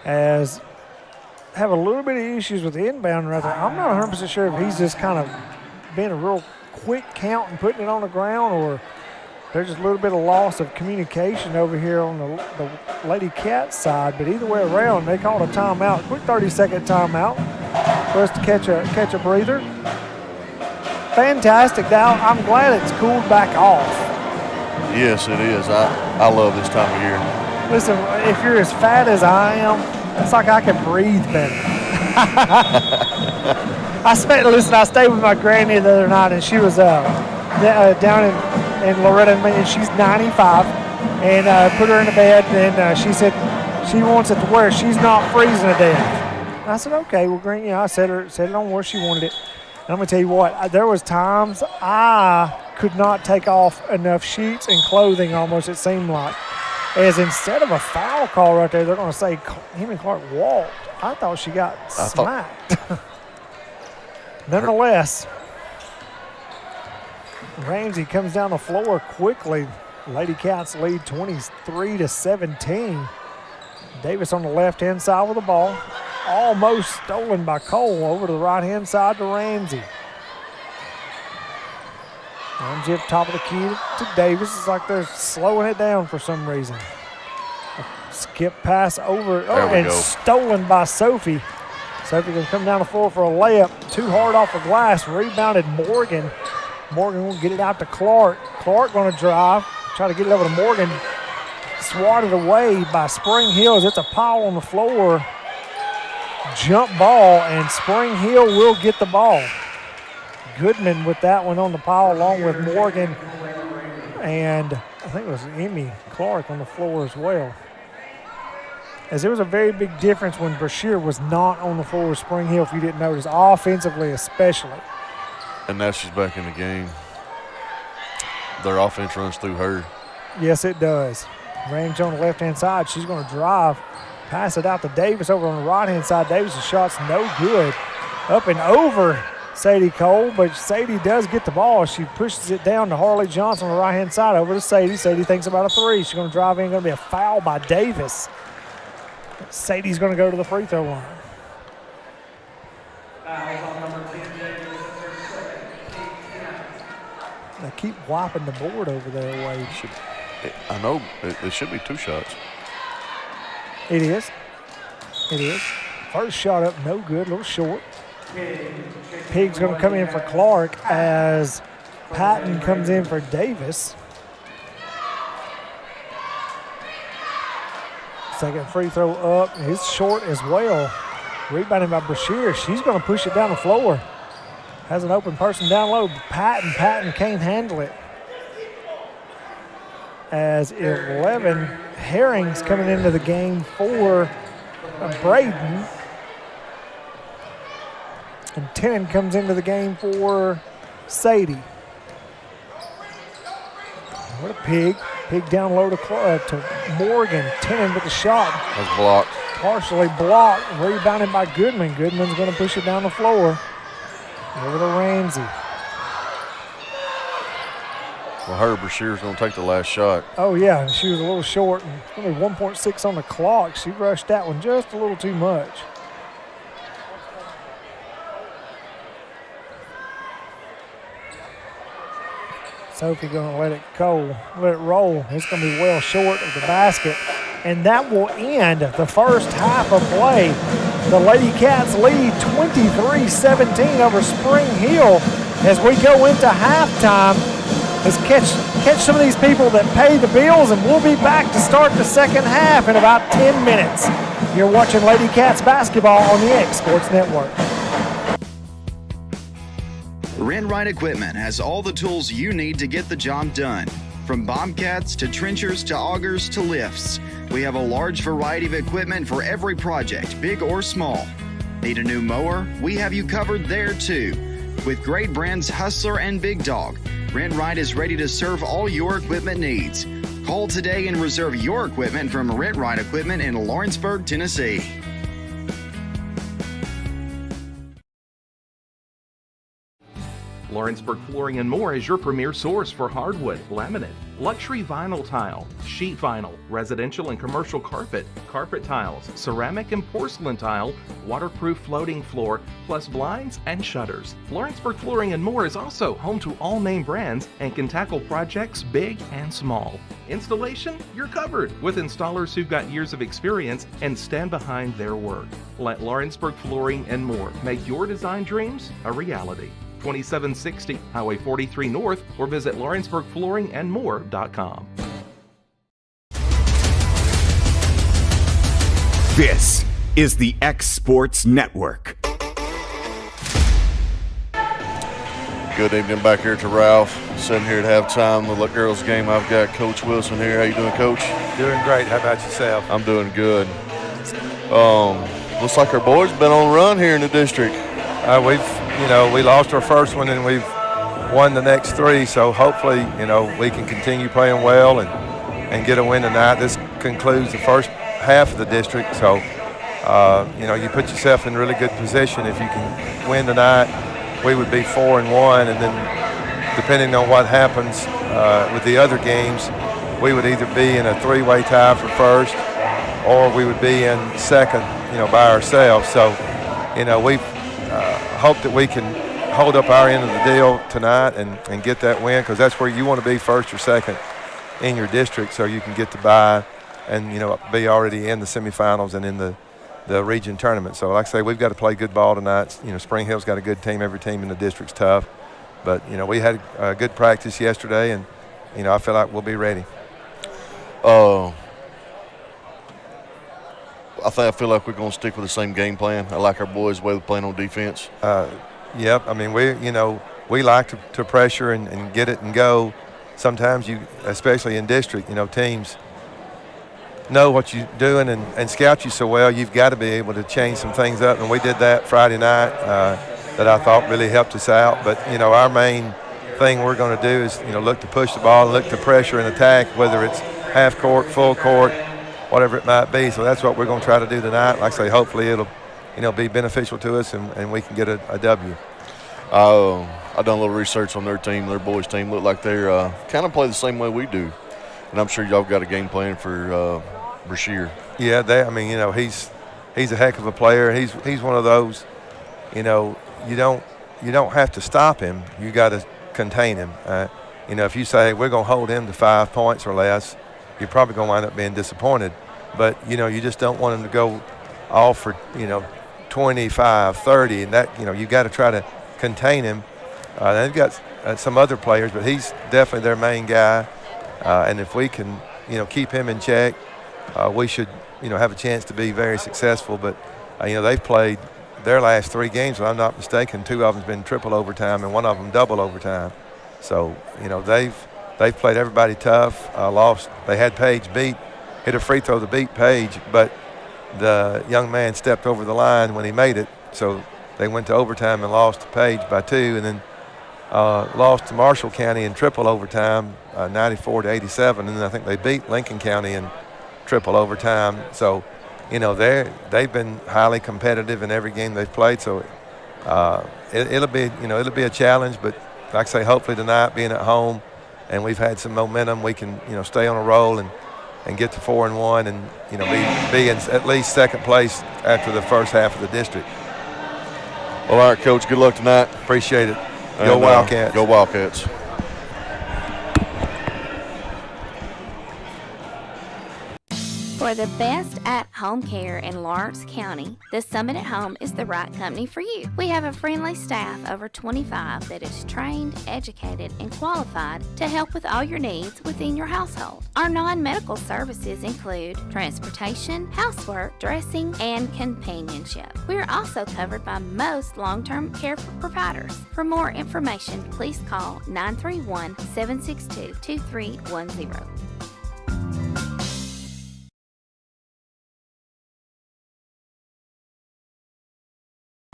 As have a little bit of issues with the inbound right there. I'm not 100% sure if he's just kind of being a real quick count and putting it on the ground, or there's just a little bit of loss of communication over here on the Lady Cat side. But either way around, they called a timeout, quick 30-second timeout for us to catch a breather. Fantastic, Dow. I'm glad it's cooled back off. Yes, it is. I love this time of year. Listen, if you're as fat as I am, it's like I can breathe better. I stayed with my granny the other night, and she was down in Loretta, and she's 95, and put her in the bed, and she said she wants it to where she's not freezing to death. I said, okay, well, Granny, I set it on where she wanted it. And I'm going to tell you what, there was times I could not take off enough sheets and clothing almost, it seemed like. As instead of a foul call right there, they're going to say him and Clark walked. I thought she got smacked. Nonetheless, Ramsey comes down the floor quickly. Lady Cats lead 23-17. Davis on the left-hand side with the ball. Almost stolen by Cole over to the right-hand side to Ramsey. Ramsey up top of the key to Davis. It's like they're slowing it down for some reason. A skip pass over. And stolen by Sophie. Sophie going to come down the floor for a layup. Too hard off the glass. Rebounded Morgan. Morgan will get it out to Clark. Clark going to drive. Try to get it over to Morgan. Swatted away by Spring Hills. It's a pile on the floor. Jump ball, and Spring Hill will get the ball. Goodman with that one on the pile along with Morgan, and I think it was Emmy Clark on the floor as well. as there was a very big difference when Brashear was not on the floor with Spring Hill, if you didn't notice, offensively especially. And now she's back in the game. Their offense runs through her. Yes, it does. Range on the left-hand side. She's going to drive, pass it out to Davis over on the right-hand side. Davis' shot's no good. Up and over Sadie Cole, but Sadie does get the ball. She pushes it down to Harley Johnson on the right-hand side over to Sadie. Sadie thinks about a three. She's going to drive in. Going to be a foul by Davis. Sadie's going to go to the free throw line. They keep wiping the board over there, Wade. I know. It should be 2 shots. It is. It is. First shot up, no good, a little short. Pig's going to come in for Clark as Patton comes in for Davis. Second free throw up. It's short as well. Rebounded by Brashear. She's going to push it down the floor. Has an open person down low. Patton can't handle it. As 11, Herring's coming into the game for Braden. And 10 comes into the game for Sadie. What a Pig. Pig down low to Morgan. 10 with the shot. That's blocked. Partially blocked. Rebounded by Goodman. Goodman's going to push it down the floor. Over to Ramsey. Well, her Brashear's going to take the last shot. Oh, yeah. She was a little short. And it's going to be 1.6 on the clock. She rushed that one just a little too much. Sophie going to let it roll. It's going to be well short of the basket. And that will end the first half of play. The Lady Cats lead 23-17 over Spring Hill as we go into halftime. Let's catch some of these people that pay the bills, and we'll be back to start the second half in about 10 minutes. You're watching Lady Cats basketball on the X Sports Network. Renwright Equipment has all the tools you need to get the job done. From bobcats to trenchers to augers to lifts, we have a large variety of equipment for every project, big or small. Need a new mower? We have you covered there too. With great brands Hustler and Big Dog, Renwright is ready to serve all your equipment needs. Call today and reserve your equipment from Renwright Equipment in Lawrenceburg, Tennessee. Lawrenceburg Flooring and More is your premier source for hardwood, laminate, luxury vinyl tile, sheet vinyl, residential and commercial carpet, carpet tiles, ceramic and porcelain tile, waterproof floating floor, plus blinds and shutters. Lawrenceburg Flooring and More is also home to all name brands and can tackle projects big and small. Installation? You're covered with installers who've got years of experience and stand behind their work. Let Lawrenceburg Flooring and More make your design dreams a reality. 2760 Highway 43 North, or visit LawrenceburgFlooringandMore.com. This is the X Sports Network. Good evening back here to Ralph. Sitting here at halftime, the girls game. I've got Coach Wilson here. How you doing, Coach? Doing great. How about yourself? I'm doing good. Looks like our boys been on a run here in the district. We lost our first one and we've won the next 3. So hopefully, we can continue playing well and get a win tonight. This concludes the first half of the district. So, you put yourself in really good position. If you can win tonight, we would be 4-1. And then depending on what happens with the other games, we would either be in a 3-way tie for first or we would be in second, by ourselves. So, we've hope that we can hold up our end of the deal tonight and get that win, because that's where you want to be, first or second in your district, so you can get to bye and be already in the semifinals and in the region tournament. So like I say, we've got to play good ball tonight. Spring Hill's got a good team. Every team in the district's tough, but we had a good practice yesterday, and I feel like we'll be ready. I feel like we're going to stick with the same game plan. I like our boys' way of playing on defense. Yep. I mean, we like to pressure and get it and go. Sometimes especially in district, teams know what you're doing and scout you so well, you've got to be able to change some things up. And we did that Friday night that I thought really helped us out. But, our main thing we're going to do is, look to push the ball and look to pressure and attack, whether it's half court, full court, whatever it might be. So that's what we're going to try to do tonight. Like I say, hopefully it'll, be beneficial to us and we can get a W. I've done a little research on their team. Their boys' team look like they're kind of play the same way we do. And I'm sure y'all got a game plan for Brashear. Yeah, he's a heck of a player. He's one of those, you don't have to stop him. You got to contain him. If you say, hey, we're going to hold him to 5 points or less, you're probably going to wind up being disappointed. But, you just don't want him to go off for, 25, 30, and that, you got to try to contain him. They've got some other players, but he's definitely their main guy. And if we can, keep him in check, we should, have a chance to be very successful. But, they've played their last 3 games, if I'm not mistaken. 2 of them's been triple overtime and 1 of them double overtime. So, they've played everybody tough, lost. They had Page hit a free throw to beat Page, but the young man stepped over the line when he made it. So they went to overtime and lost to Page by 2, and then lost to Marshall County in triple overtime, 94-87, and then I think they beat Lincoln County in triple overtime. So, they've been highly competitive in every game they've played. So it'll be a challenge, but like I say, hopefully tonight, being at home, and we've had some momentum, we can stay on a roll and get to 4-1 and be in at least second place after the first half of the district. Well, all right, Coach. Good luck tonight. Appreciate it. Go Wildcats. Go Wildcats. For the best at-home care in Lawrence County, the Summit at Home is the right company for you. We have a friendly staff, over 25, that is trained, educated, and qualified to help with all your needs within your household. Our non-medical services include transportation, housework, dressing, and companionship. We are also covered by most long-term care providers. For more information, please call 931-762-2310.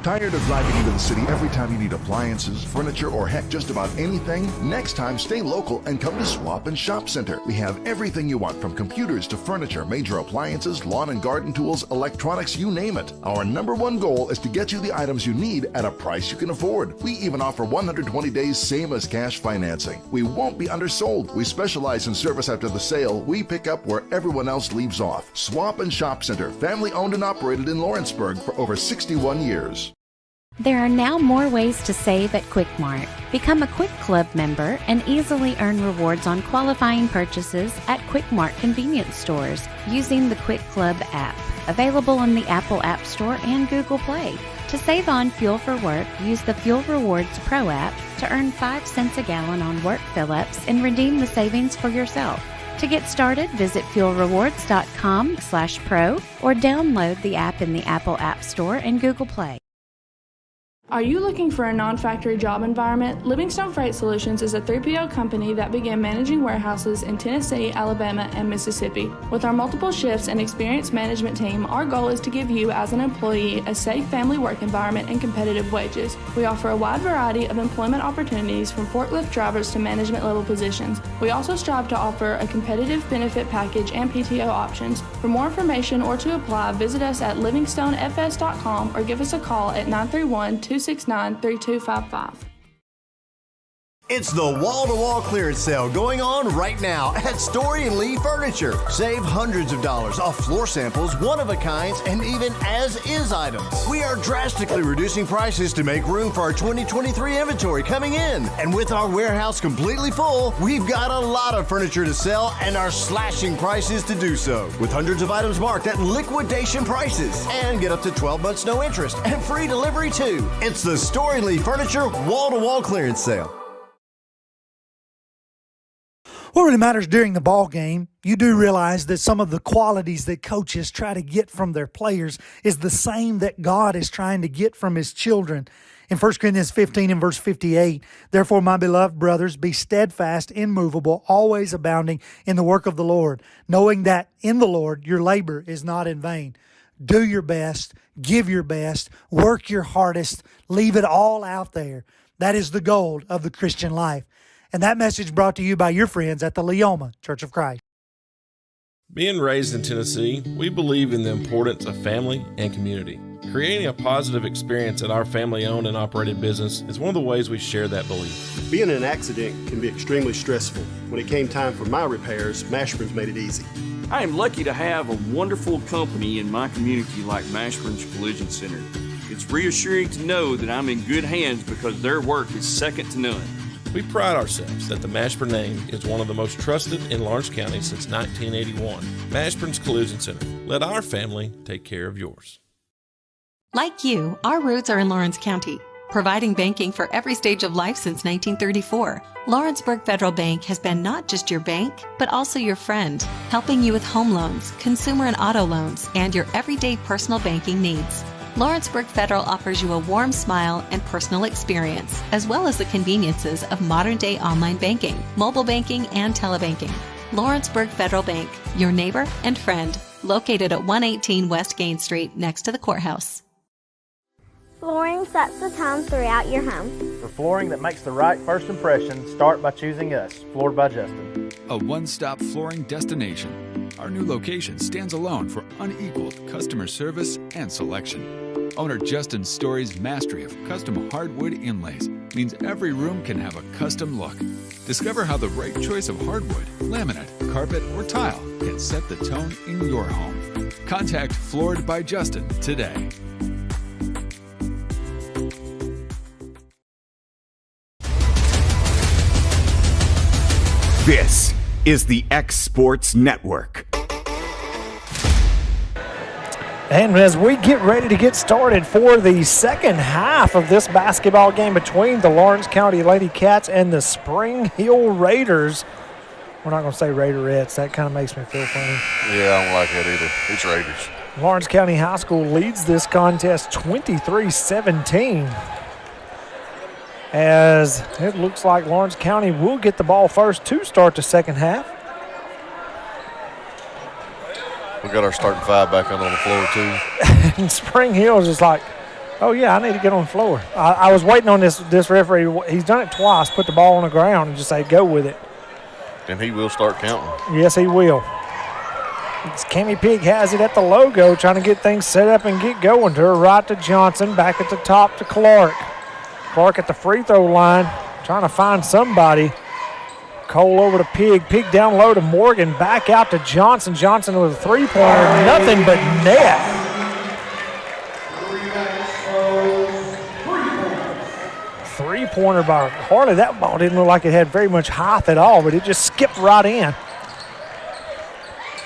Tired of driving into the city every time you need appliances, furniture, or heck, just about anything? Next time, stay local and come to Swap and Shop Center. We have everything you want, from computers to furniture, major appliances, lawn and garden tools, electronics, you name it. Our #1 goal is to get you the items you need at a price you can afford. We even offer 120 days same as cash financing. We won't be undersold. We specialize in service after the sale. We pick up where everyone else leaves off. Swap and Shop Center, family owned and operated in Lawrenceburg for over 61 years. There are now more ways to save at Quick Mart. Become a Quick Club member and easily earn rewards on qualifying purchases at Quick Mart convenience stores using the Quick Club app, available in the Apple App Store and Google Play. To save on fuel for work, use the Fuel Rewards Pro app to earn 5 cents a gallon on work fill-ups and redeem the savings for yourself. To get started, visit fuelrewards.com/pro or download the app in the Apple App Store and Google Play. Are you looking for a non-factory job environment? Livingstone Freight Solutions is a 3PL company that began managing warehouses in Tennessee, Alabama, and Mississippi. With our multiple shifts and experienced management team, our goal is to give you as an employee a safe family work environment and competitive wages. We offer a wide variety of employment opportunities, from forklift drivers to management level positions. We also strive to offer a competitive benefit package and PTO options. For more information or to apply, visit us at livingstonefs.com or give us a call at 931-269-3255. It's the wall-to-wall clearance sale going on right now at Story & Lee Furniture. Save hundreds of dollars off floor samples, one-of-a-kinds, and even as-is items. We are drastically reducing prices to make room for our 2023 inventory coming in. And with our warehouse completely full, we've got a lot of furniture to sell and are slashing prices to do so. With hundreds of items marked at liquidation prices. And get up to 12 months no interest and free delivery too. It's the Story & Lee Furniture wall-to-wall clearance sale. What really matters during the ball game, you do realize that some of the qualities that coaches try to get from their players is the same that God is trying to get from his children. In 1 Corinthians 15 and verse 58, therefore, my beloved brothers, be steadfast, immovable, always abounding in the work of the Lord, knowing that in the Lord your labor is not in vain. Do your best, give your best, work your hardest, leave it all out there. That is the goal of the Christian life. And that message brought to you by your friends at the Leoma Church of Christ. Being raised in Tennessee, we believe in the importance of family and community. Creating a positive experience at our family-owned and operated business is one of the ways we share that belief. Being in an accident can be extremely stressful. When it came time for my repairs, Mashburn's made it easy. I am lucky to have a wonderful company in my community like Mashburn's Collision Center. It's reassuring to know that I'm in good hands because their work is second to none. We pride ourselves that the Mashburn name is one of the most trusted in Lawrence County since 1981. Mashburn's Collision Center. Let our family take care of yours. Like you, our roots are in Lawrence County, providing banking for every stage of life since 1934. Lawrenceburg Federal Bank has been not just your bank, but also your friend, helping you with home loans, consumer and auto loans, and your everyday personal banking needs. Lawrenceburg Federal offers you a warm smile and personal experience, as well as the conveniences of modern-day online banking, mobile banking, and telebanking. Lawrenceburg Federal Bank, your neighbor and friend, located at 118 West Gain Street next to the courthouse. Flooring sets the tone throughout your home. For flooring that makes the right first impression, start by choosing us, Floored by Justin. A one-stop flooring destination. Our new location stands alone for unequaled customer service and selection. Owner Justin Story's mastery of custom hardwood inlays means every room can have a custom look. Discover how the right choice of hardwood, laminate, carpet, or tile can set the tone in your home. Contact Floored by Justin today. This is the X Sports Network. And as we get ready to get started for the second half of this basketball game between the Lawrence County Lady Cats and the Spring Hill Raiders, we're not going to say Raiderettes. That kind of makes me feel funny. Yeah, I don't like that either. It's Raiders. Lawrence County High School leads this contest 23-17. As it looks like Lawrence County will get the ball first to start the second half. We got our starting five back on the floor, too. And Spring Hill is just like, oh, yeah, I need to get on the floor. I was waiting on this referee. He's done it twice, put the ball on the ground and just say, go with it. And he will start counting. Yes, he will. Cammy Pig has it at the logo, trying to get things set up and get going. To her right to Johnson, back at the top to Clark. Clark at the free throw line, trying to find somebody. Cole over to Pig. Pig down low to Morgan. Back out to Johnson. Johnson with a three-pointer. Nothing but net. Three-pointer by Harley. That ball didn't look like it had very much height at all, but it just skipped right in.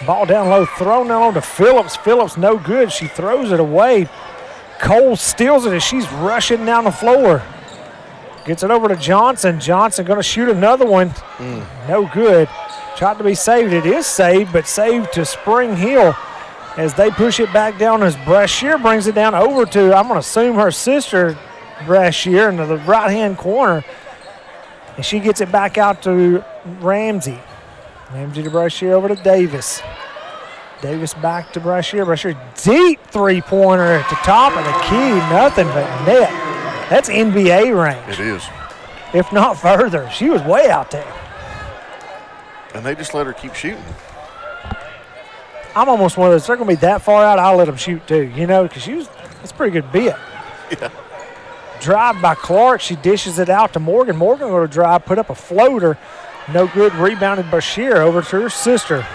Ball down low, thrown down low to Phillips. Phillips no good. She throws it away. Cole steals it as she's rushing down the floor. Gets it over to Johnson. Johnson going to shoot another one. No good. Tried to be saved. It is saved, but saved to Spring Hill as they push it back down as Brashear brings it down over to, I'm going to assume, her sister Brashear into the right-hand corner. And she gets it back out to Ramsey. Ramsey to Brashear over to Davis. Davis back to Brashear. Brashear deep three-pointer at the top of the key. Nothing but net. That's NBA range. It is. If not further. She was way out there. And they just let her keep shooting. I'm almost one of those. They're going to be that far out, I'll let them shoot too, you know, because that's a pretty good bit. Yeah. Drive by Clark. She dishes it out to Morgan. Morgan going to drive, put up a floater. No good. Rebounded Brashear over to her sister.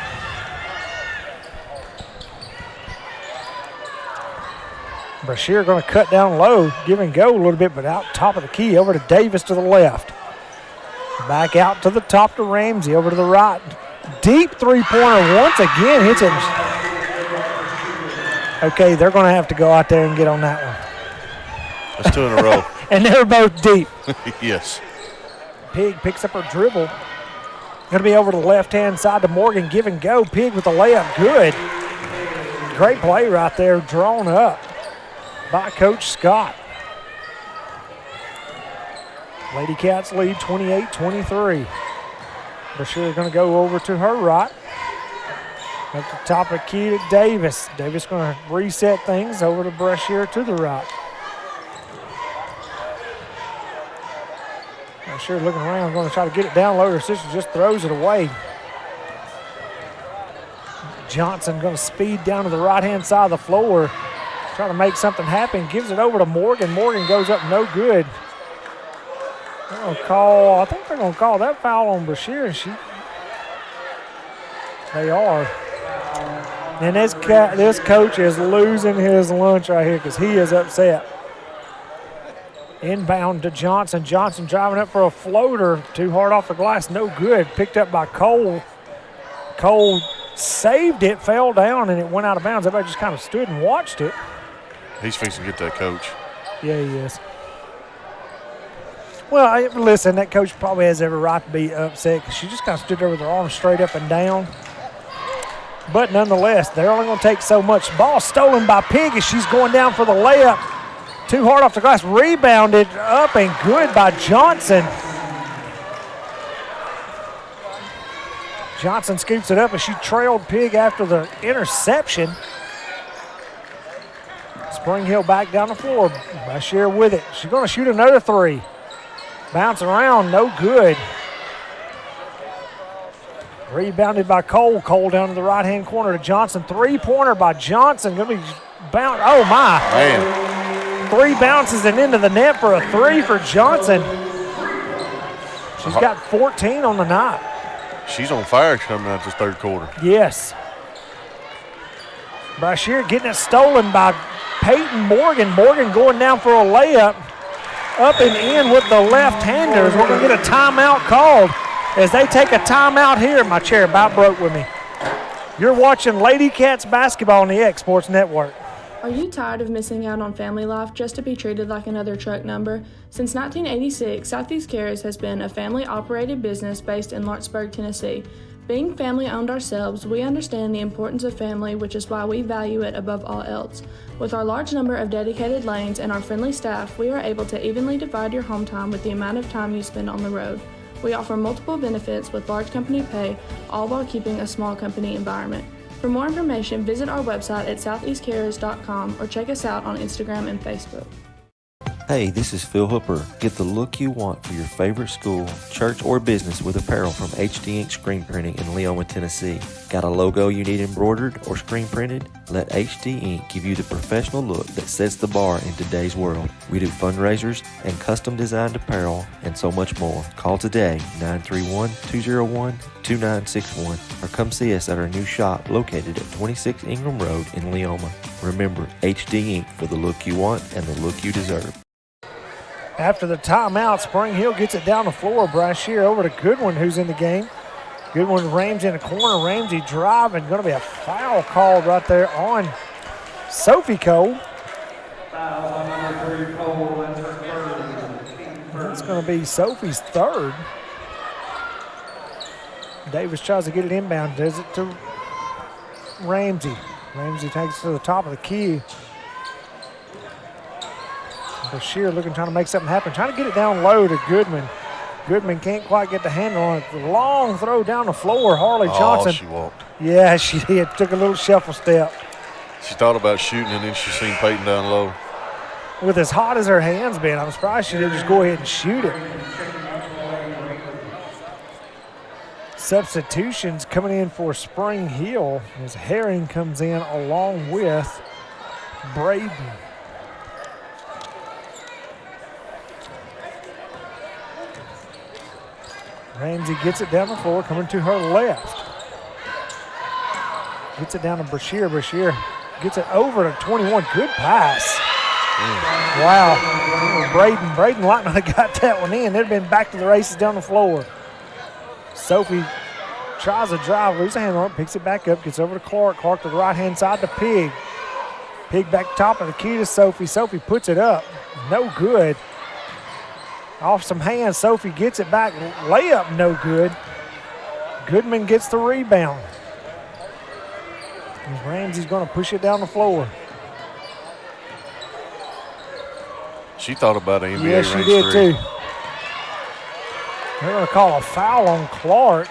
Brashear going to cut down low, give and go a little bit, but out top of the key, over to Davis to the left. Back out to the top to Ramsey, over to the right. Deep three-pointer once again, hits it. Okay, they're going to have to go out there and get on that one. That's two in a row. And they're both deep. Yes. Pig picks up her dribble. Going to be over to the left-hand side to Morgan, give and go. Pig with the layup, good. Great play right there, drawn up by Coach Scott. Lady Cats lead 28-23. Brashear going to go over to her right. At the top of the key to Davis. Davis going to reset things over to Brashear to the right. Brashear looking around, going to try to get it down low. Her sister just throws it away. Johnson going to speed down to the right-hand side of the floor, trying to make something happen. Gives it over to Morgan. Morgan goes up no good. They're going to call, I think they're going to call that foul on Brashear. They are. And this coach is losing his lunch right here because he is upset. Inbound to Johnson. Johnson driving up for a floater. Too hard off the glass. No good. Picked up by Cole. Cole saved it, fell down, and it went out of bounds. Everybody just kind of stood and watched it. He's fixing to get that coach. Yeah, he is. Well, listen, that coach probably has every right to be upset because she just kind of stood there with her arms straight up and down. But nonetheless, they're only going to take so much. Ball stolen by Pig as she's going down for the layup. Too hard off the glass. Rebounded up and good by Johnson. Johnson scoops it up as she trailed Pig after the interception. Spring Hill back down the floor. Brashear with it. She's going to shoot another three. Bounce around, no good. Rebounded by Cole. Cole down to the right-hand corner to Johnson. Three-pointer by Johnson. Going to be bounce. Oh, my. Man. 3 bounces and into the net for a 3 for Johnson. She's got 14 on the night. She's on fire coming out this third quarter. Yes. Brashear getting it stolen by Peyton Morgan. Morgan going down for a layup. Up and in with the left-handers. We're going to get a timeout called as they take a timeout here. My chair about broke with me. You're watching Lady Cats basketball on the X Sports Network. Are you tired of missing out on family life just to be treated like another truck number? Since 1986, Southeast Cares has been a family-operated business based in Lawrenceburg, Tennessee. Being family-owned ourselves, we understand the importance of family, which is why we value it above all else. With our large number of dedicated lanes and our friendly staff, we are able to evenly divide your home time with the amount of time you spend on the road. We offer multiple benefits with large company pay, all while keeping a small company environment. For more information, visit our website at southeastcarriers.com or check us out on Instagram and Facebook. Hey, this is Phil Hooper. Get the look you want for your favorite school, church, or business with apparel from HD Ink Screen Printing in Leoma, Tennessee. Got a logo you need embroidered or screen printed? Let HD Ink give you the professional look that sets the bar in today's world. We do fundraisers and custom designed apparel and so much more. Call today, 931-201-2961, or come see us at our new shop located at 26 Ingram Road in Leoma. Remember, HD Ink for the look you want and the look you deserve. After the timeout, Spring Hill gets it down the floor. Brashear over to Goodwin, who's in the game. Goodwin, Ramsey in the corner. Ramsey driving. Going to be a foul called right there on Sophie Cole. That's going to be Sophie's third. Davis tries to get it inbound. Does it to Ramsey. Ramsey takes it to the top of the key. Brashear looking, trying to make something happen, trying to get it down low to Goodman. Goodman can't quite get the handle on it. The long throw down the floor. Harley Johnson. Oh, she walked. Yeah, she did. Took a little shuffle step. She thought about shooting, and then she seen Peyton down low. With as hot as her hands been, I'm surprised she didn't just go ahead and shoot it. Substitutions coming in for Spring Hill as Herring comes in along with Braden. Ramsey gets it down the floor, coming to her left. Gets it down to Brashear. Brashear gets it over to 21. Good pass. Wow. Braden might not have got that one in. They'd have been back to the races down the floor. Sophie tries to drive, loses a hand on it, picks it back up, gets over to Clark. Clark to the right-hand side to Pig. Pig back top of the key to Sophie. Sophie puts it up. No good. Off some hands, Sophie gets it back. Layup, no good. Goodman gets the rebound. And Ramsey's going to push it down the floor. She thought about an NBA Yeah, she did too. They're going to call a foul on Clark.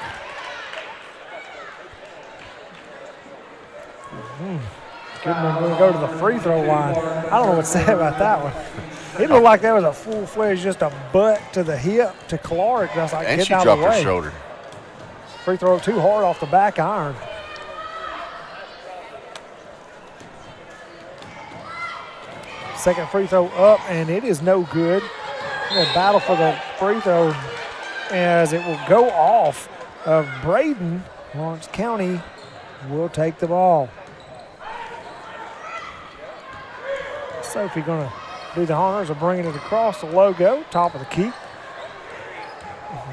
Goodman going to go to the free throw line. I don't know what to say about that one. It looked like that was a full-fledged, just a butt to the hip to Clark. That's like, And get she out dropped of the way. her shoulder. Free throw too hard off the back iron. Second free throw up, and it is no good. A battle for the free throw as it will go off of Braden. Lawrence County will take the ball. Sophie going to do the honors of bringing it across the logo, top of the key.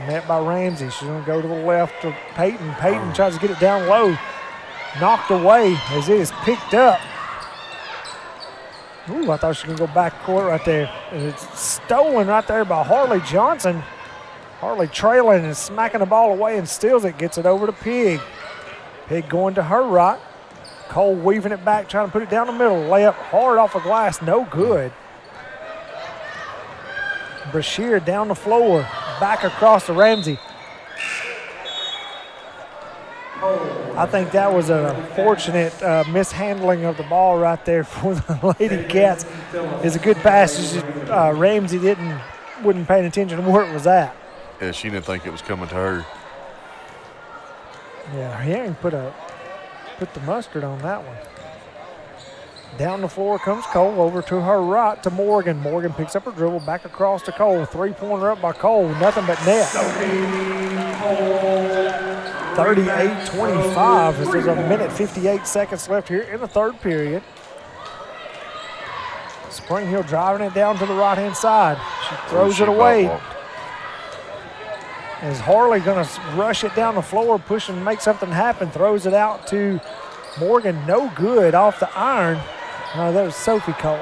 Met by Ramsey. She's going to go to the left to Peyton. Peyton tries to get it down low. Knocked away as it is picked up. Ooh, I thought she was going to go back court right there. And it's stolen right there by Harley Johnson. Harley trailing and smacking the ball away and steals it. Gets it over to Pig. Pig going to her right. Cole weaving it back, trying to put it down the middle. Layup hard off the glass, no good. Brashear down the floor, back across to Ramsey. I think that was an unfortunate mishandling of the ball right there for the Lady Cats. It's a good pass. It's just, Ramsey wasn't paying attention to where it was at. Yeah, she didn't think it was coming to her. Yeah, Herring put the mustard on that one. Down the floor comes Cole, over to her right to Morgan. Morgan picks up her dribble, back across to Cole. Three-pointer up by Cole, nothing but net. 38-25 as there's a minute 58 seconds left here in the third period. Spring Hill driving it down to the right-hand side. She throws it away. Is Harley going to rush it down the floor, push and make something happen, throws it out to Morgan, no good off the iron. No, that was Sophie Cole.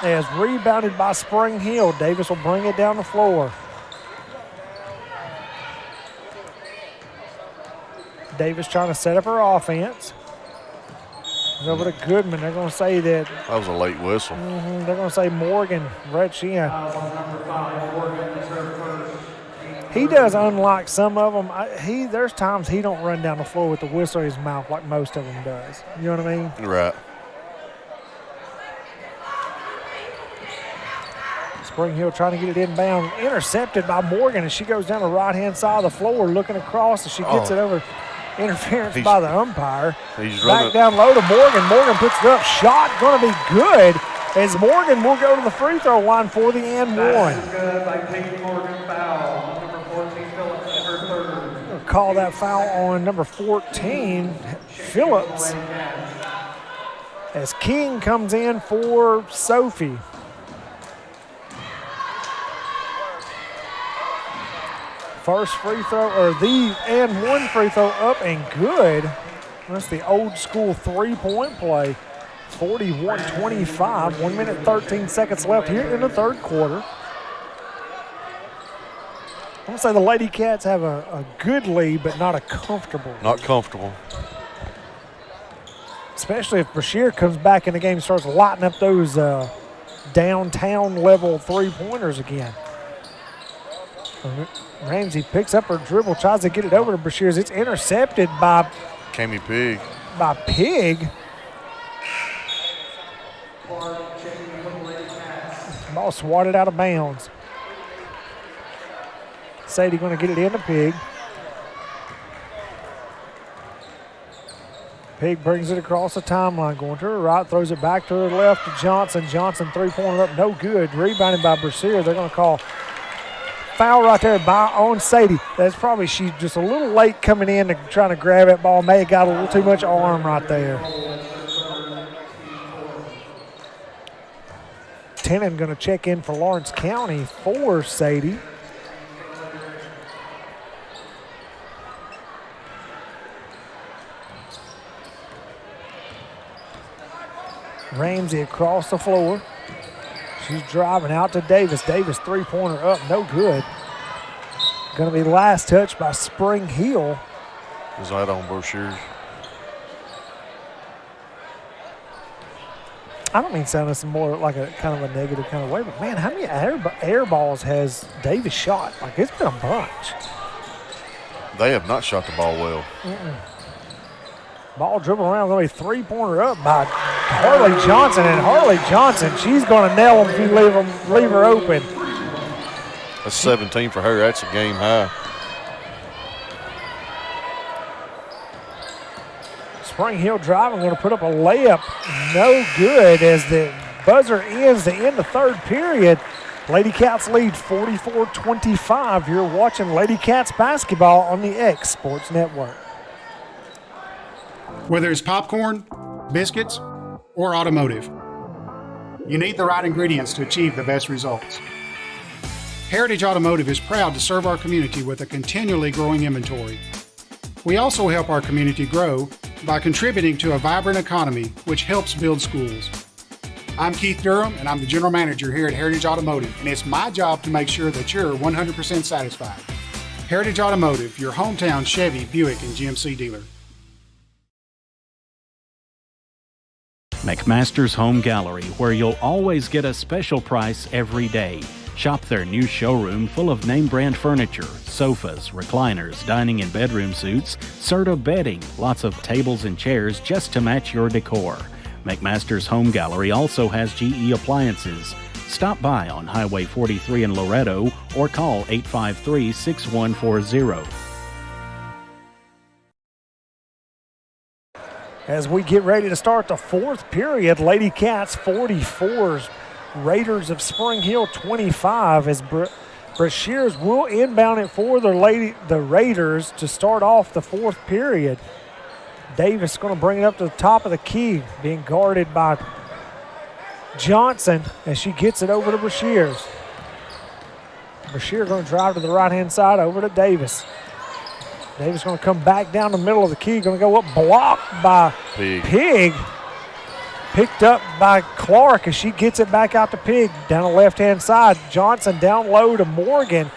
As rebounded by Spring Hill, Davis will bring it down the floor. Davis trying to set up her offense. Over to Goodman. They're going to say that. That was a late whistle. They're going to say Morgan reached in. He does, unlike some of them. There's times he don't run down the floor with the whistle in his mouth like most of them does. You know what I mean? Right. Spring Hill trying to get it inbound. Intercepted by Morgan as she goes down the right-hand side of the floor looking across as she gets it over. Interference by the umpire. Back down low to Morgan. Morgan puts it up. Shot going to be good as Morgan will go to the free throw line for the and one. Good by Peyton Morgan foul. Number 14 Phillips in her third. We'll call that foul on number 14 Phillips as King comes in for Sophie. First free throw, or the and one free throw up and good. That's the old school three-point play. 41-25, 1 minute 13 seconds left here in the third quarter. I'm going to say the Lady Cats have a good lead, but not a comfortable lead. Not comfortable. Especially if Brashear comes back in the game and starts lighting up those downtown level three-pointers again. Ramsey picks up her dribble, tries to get it over to Brashears. It's intercepted by Cami Pig. By Pig. Ball swatted out of bounds. Sadie going to get it into Pig. Pig brings it across the timeline, going to her right, throws it back to her left to Johnson. Johnson three-pointer up, no good. Rebounded by Brashear. They're going to call foul right there on Sadie. That's probably she's just a little late coming in and trying to grab that ball. May have got a little too much arm right there. Tennant going to check in for Lawrence County for Sadie. Ramsey across the floor. She's driving out to Davis. Davis three-pointer up, no good. Going to be last touch by Spring Hill. Is that on Brashear? I don't mean sound this more like a kind of a negative kind of way, but man, how many air balls has Davis shot? Like, it's been a bunch. They have not shot the ball well. Ball dribble around, going to be three-pointer up by Harley Johnson, and Harley Johnson, she's going to nail them if you leave her open. That's 17 for her. That's a game high. Spring Hill driving, going to put up a layup. No good as the buzzer ends to end the third period. Lady Cats lead 44-25. You're watching Lady Cats basketball on the X Sports Network. Whether it's popcorn, biscuits, or automotive, you need the right ingredients to achieve the best results. Heritage Automotive is proud to serve our community with a continually growing inventory. We also help our community grow by contributing to a vibrant economy, which helps build schools. I'm Keith Durham, and I'm the General Manager here at Heritage Automotive, and it's my job to make sure that you're 100% satisfied. Heritage Automotive, your hometown Chevy, Buick, and GMC dealer. McMaster's Home Gallery, where you'll always get a special price every day. Shop their new showroom full of name-brand furniture, sofas, recliners, dining and bedroom suites, Serta bedding, lots of tables and chairs just to match your decor. McMaster's Home Gallery also has GE appliances. Stop by on Highway 43 in Loretto or call 853-6140. As we get ready to start the fourth period, Lady Cats 44, Raiders of Spring Hill 25, as Brashears will inbound it for the Raiders to start off the fourth period. Davis going to bring it up to the top of the key, being guarded by Johnson as she gets it over to Brashears. Brashears going to drive to the right-hand side over to Davis. Davis going to come back down the middle of the key, going to go up, blocked by Pig. Picked up by Clark as she gets it back out to Pig down the left-hand side. Johnson down low to Morgan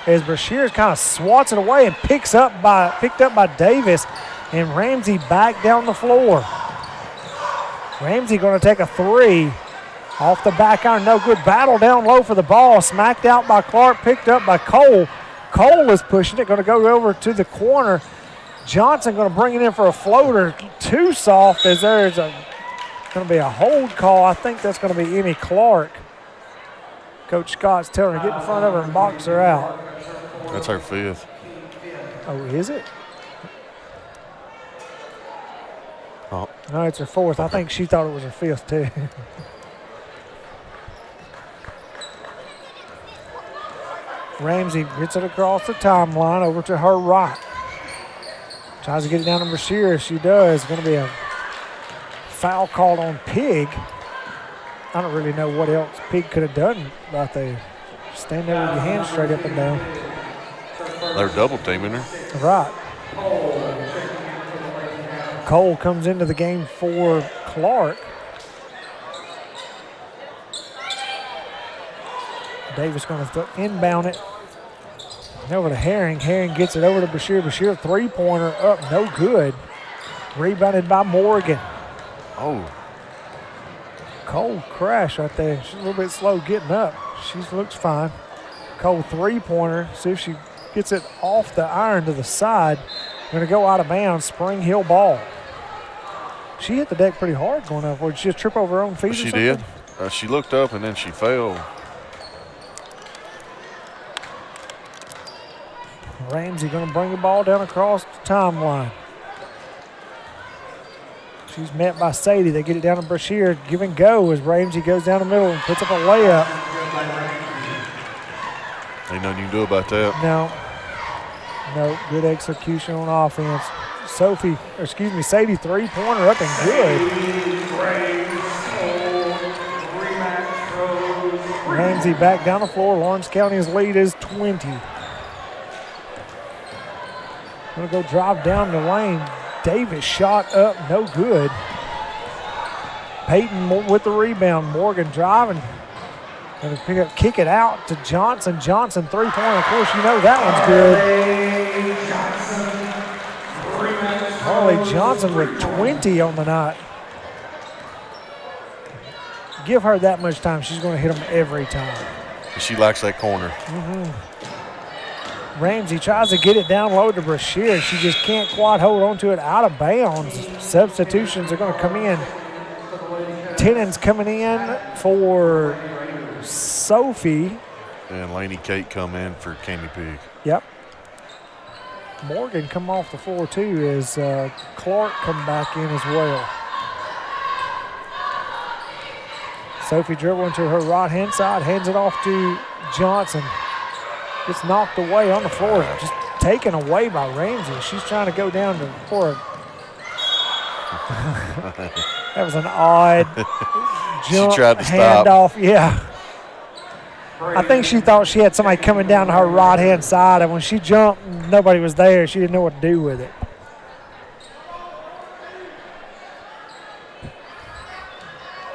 as Brashears kind of swats it away and picked up by Davis, and Ramsey back down the floor. Ramsey going to take a three off the back iron, no good. Battle down low for the ball, smacked out by Clark, picked up by Cole. Cole is pushing it, going to go over to the corner. Johnson going to bring it in for a floater. Too soft as there's going to be a hold call. I think that's going to be Emmy Clark. Coach Scott's telling her to get in front of her and box her out. That's her fifth. Oh, is it? Oh. No, it's her fourth. Okay. I think she thought it was her fifth, too. Ramsey gets it across the timeline over to her right. Tries to get it down to Brashear. She does. Going to be a foul called on Pig. I don't really know what else Pig could have done out there. Stand there with your hands straight up and down. They're double teaming her. Right. Cole comes into the game for Clark. Davis going to inbound it over to Herring. Herring gets it over to Brashear. Brashear three-pointer up, no good. Rebounded by Morgan. Oh. Cole crash right there. She's a little bit slow getting up. She looks fine. Cole three-pointer. See if she gets it off the iron to the side. Going to go out of bounds. Spring Hill ball. She hit the deck pretty hard going up. Did she just trip over her own feet? She did. She looked up and then she fell. Ramsey going to bring the ball down across the timeline. She's met by Sadie. They get it down to Brashear. Give and go as Ramsey goes down the middle and puts up a layup. Ain't nothing you can do about that. No, good execution on offense. Sadie three-pointer up and good. Ramsey back down the floor. Lawrence County's lead is 20. Going to go drive down the lane. Davis shot up, no good. Peyton with the rebound. Morgan driving. Going to kick it out to Johnson. Johnson three-pointer. Of course, you know that one's good. Harley Johnson with 20 on the night. Give her that much time, she's going to hit them every time. She likes that corner. Ramsey tries to get it down low to Brashear. She just can't quite hold on to it out of bounds. Substitutions are going to come in. Tennant's coming in for Sophie. And Laney Kate come in for Candy Pig. Yep. Morgan come off the floor too as Clark come back in as well. Sophie dribbling to her right-hand side, hands it off to Johnson. Gets knocked away on the floor, just taken away by Ramsey. She's trying to go down for a that was an odd jump, she tried to handoff. stop. Yeah. I think she thought she had somebody coming down to her right-hand side, and when she jumped, nobody was there. She didn't know what to do with it.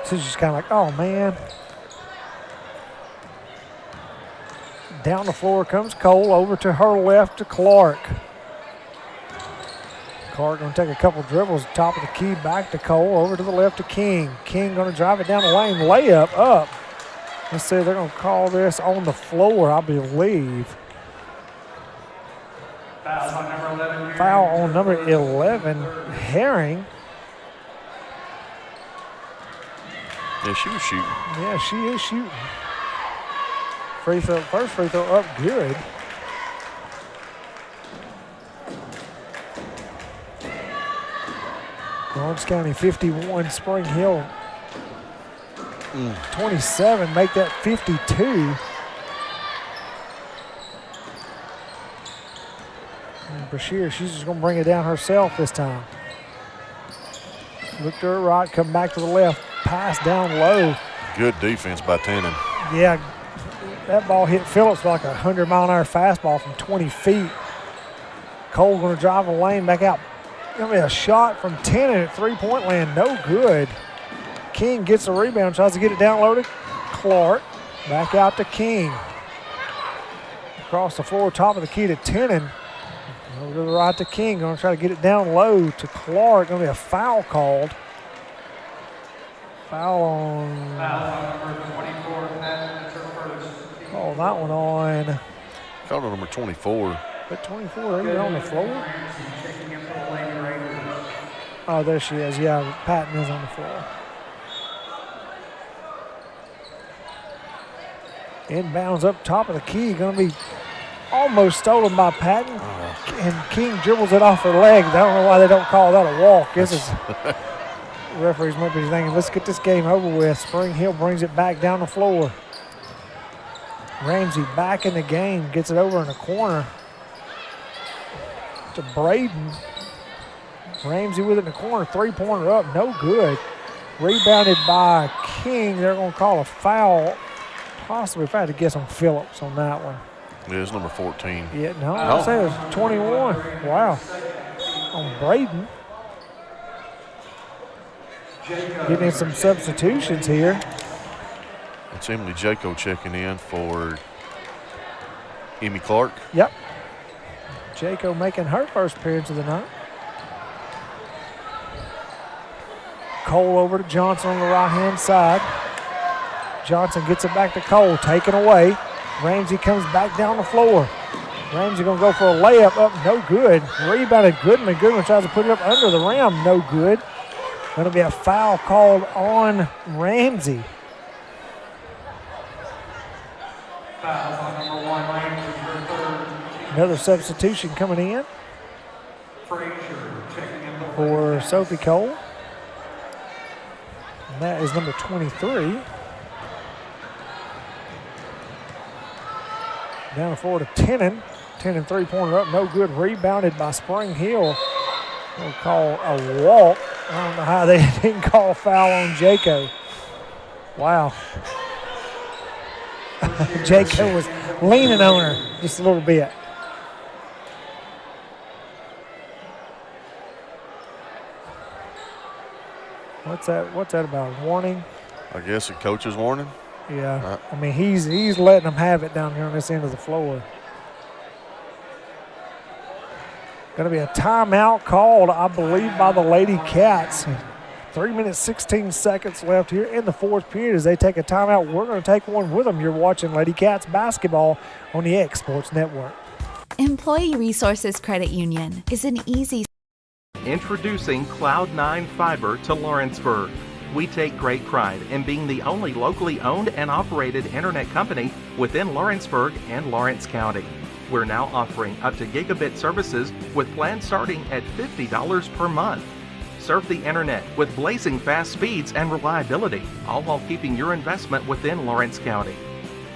So she's kind of like, oh, man. Down the floor comes Cole, over to her left to Clark. Clark going to take a couple dribbles, top of the key, back to Cole, over to the left to King. King going to drive it down the lane, layup up. Let's see, they're going to call this on the floor, I believe. Foul on number 11, Herring. Yeah, she was shooting. Yeah, she is shooting. Free throw, first free throw up good. Lawrence County 51, Spring Hill 27, make that 52. And Brashear, she's just going to bring it down herself this time. Look to her right, come back to the left, pass down low. Good defense by Tannen. Yeah, that ball hit Phillips like a 100-mile-an-hour fastball from 20 feet. Cole going to drive the lane back out. Going to be a shot from Tannen at three-point land, no good. King gets the rebound, tries to get it down low to Clark. Back out to King. Across the floor, top of the key to Tannen. Over to the right to King, going to try to get it down low to Clark. Going to be a foul called. Foul on. Number 24, Pat, Call that one on. Called on number 24. But 24, are you on the floor? Oh, there she is. Yeah, Patton is on the floor. Inbounds up top of the key. Going to be almost stolen by Patton. And King dribbles it off her leg. I don't know why they don't call that a walk. This is referees might be thinking, let's get this game over with. Spring Hill brings it back down the floor. Ramsey back in the game. Gets it over in the corner to Braden. Ramsey with it in the corner. Three-pointer up. No good. Rebounded by King. They're going to call a foul. Possibly, if I had to guess, on Phillips on that one. Yeah, it's number 14. Yeah, no, I'd say it was 21. Wow. On Braden. Getting in some substitutions here. It's Emily Jaco checking in for Emmy Clark. Yep. Jaco making her first appearance of the night. Cole over to Johnson on the right-hand side. Johnson gets it back to Cole, taken away. Ramsey comes back down the floor. Ramsey going to go for a layup up, no good. Rebounded Goodman. Goodman tries to put it up under the rim, no good. Going to be a foul called on Ramsey. Another substitution coming in for Sophie Cole. And that is number 23. Down the floor to Tannen. Tannen three-pointer up, no good. Rebounded by Spring Hill. We'll call a walk. I don't know how they didn't call a foul on Jaco. Wow. Jaco was leaning on her just a little bit. What's that about? Warning? I guess a coach's warning. Yeah. I mean, he's letting them have it down here on this end of the floor. Going to be a timeout called, I believe, by the Lady Cats. 3 minutes, 16 seconds left here in the fourth period as they take a timeout. We're going to take one with them. You're watching Lady Cats basketball on the X Sports Network. Employee Resources Credit Union is an easy. Introducing Cloud9 Fiber to Lawrenceburg. We take great pride in being the only locally owned and operated internet company within Lawrenceburg and Lawrence County. We're now offering up to gigabit services with plans starting at $50 per month. Serve the internet with blazing fast speeds and reliability, all while keeping your investment within Lawrence County.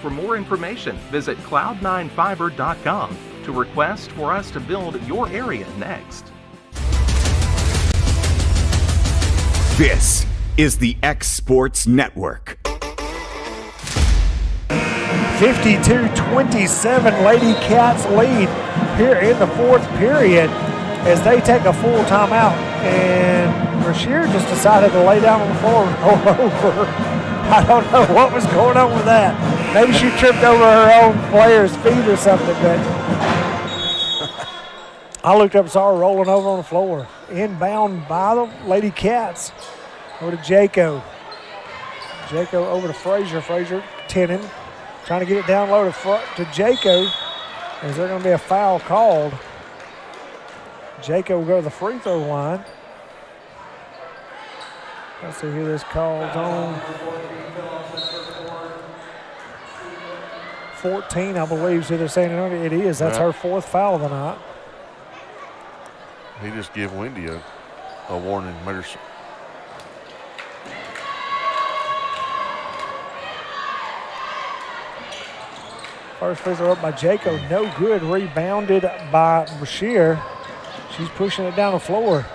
For more information, visit cloud9fiber.com to request for us to build your area next. This is the X Sports Network. 52-27 Lady Cats lead here in the fourth period as they take a full timeout. And Brashear just decided to lay down on the floor and roll over. I don't know what was going on with that. Maybe she tripped over her own player's feet or something, but I looked up and saw her rolling over on the floor. Inbound by the Lady Cats. Over to Jaco. Jaco over to Frazier. Frazier, Tenen, trying to get it down low to Jaco. Is there going to be a foul called? Jaco will go to the free throw line. Let's see who this calls on. 14, I believe, so they're saying it is. That's her fourth foul of the night. He just gave Wendy a warning. First free throw up by Jaco, no good. Rebounded by Brashear. She's pushing it down the floor.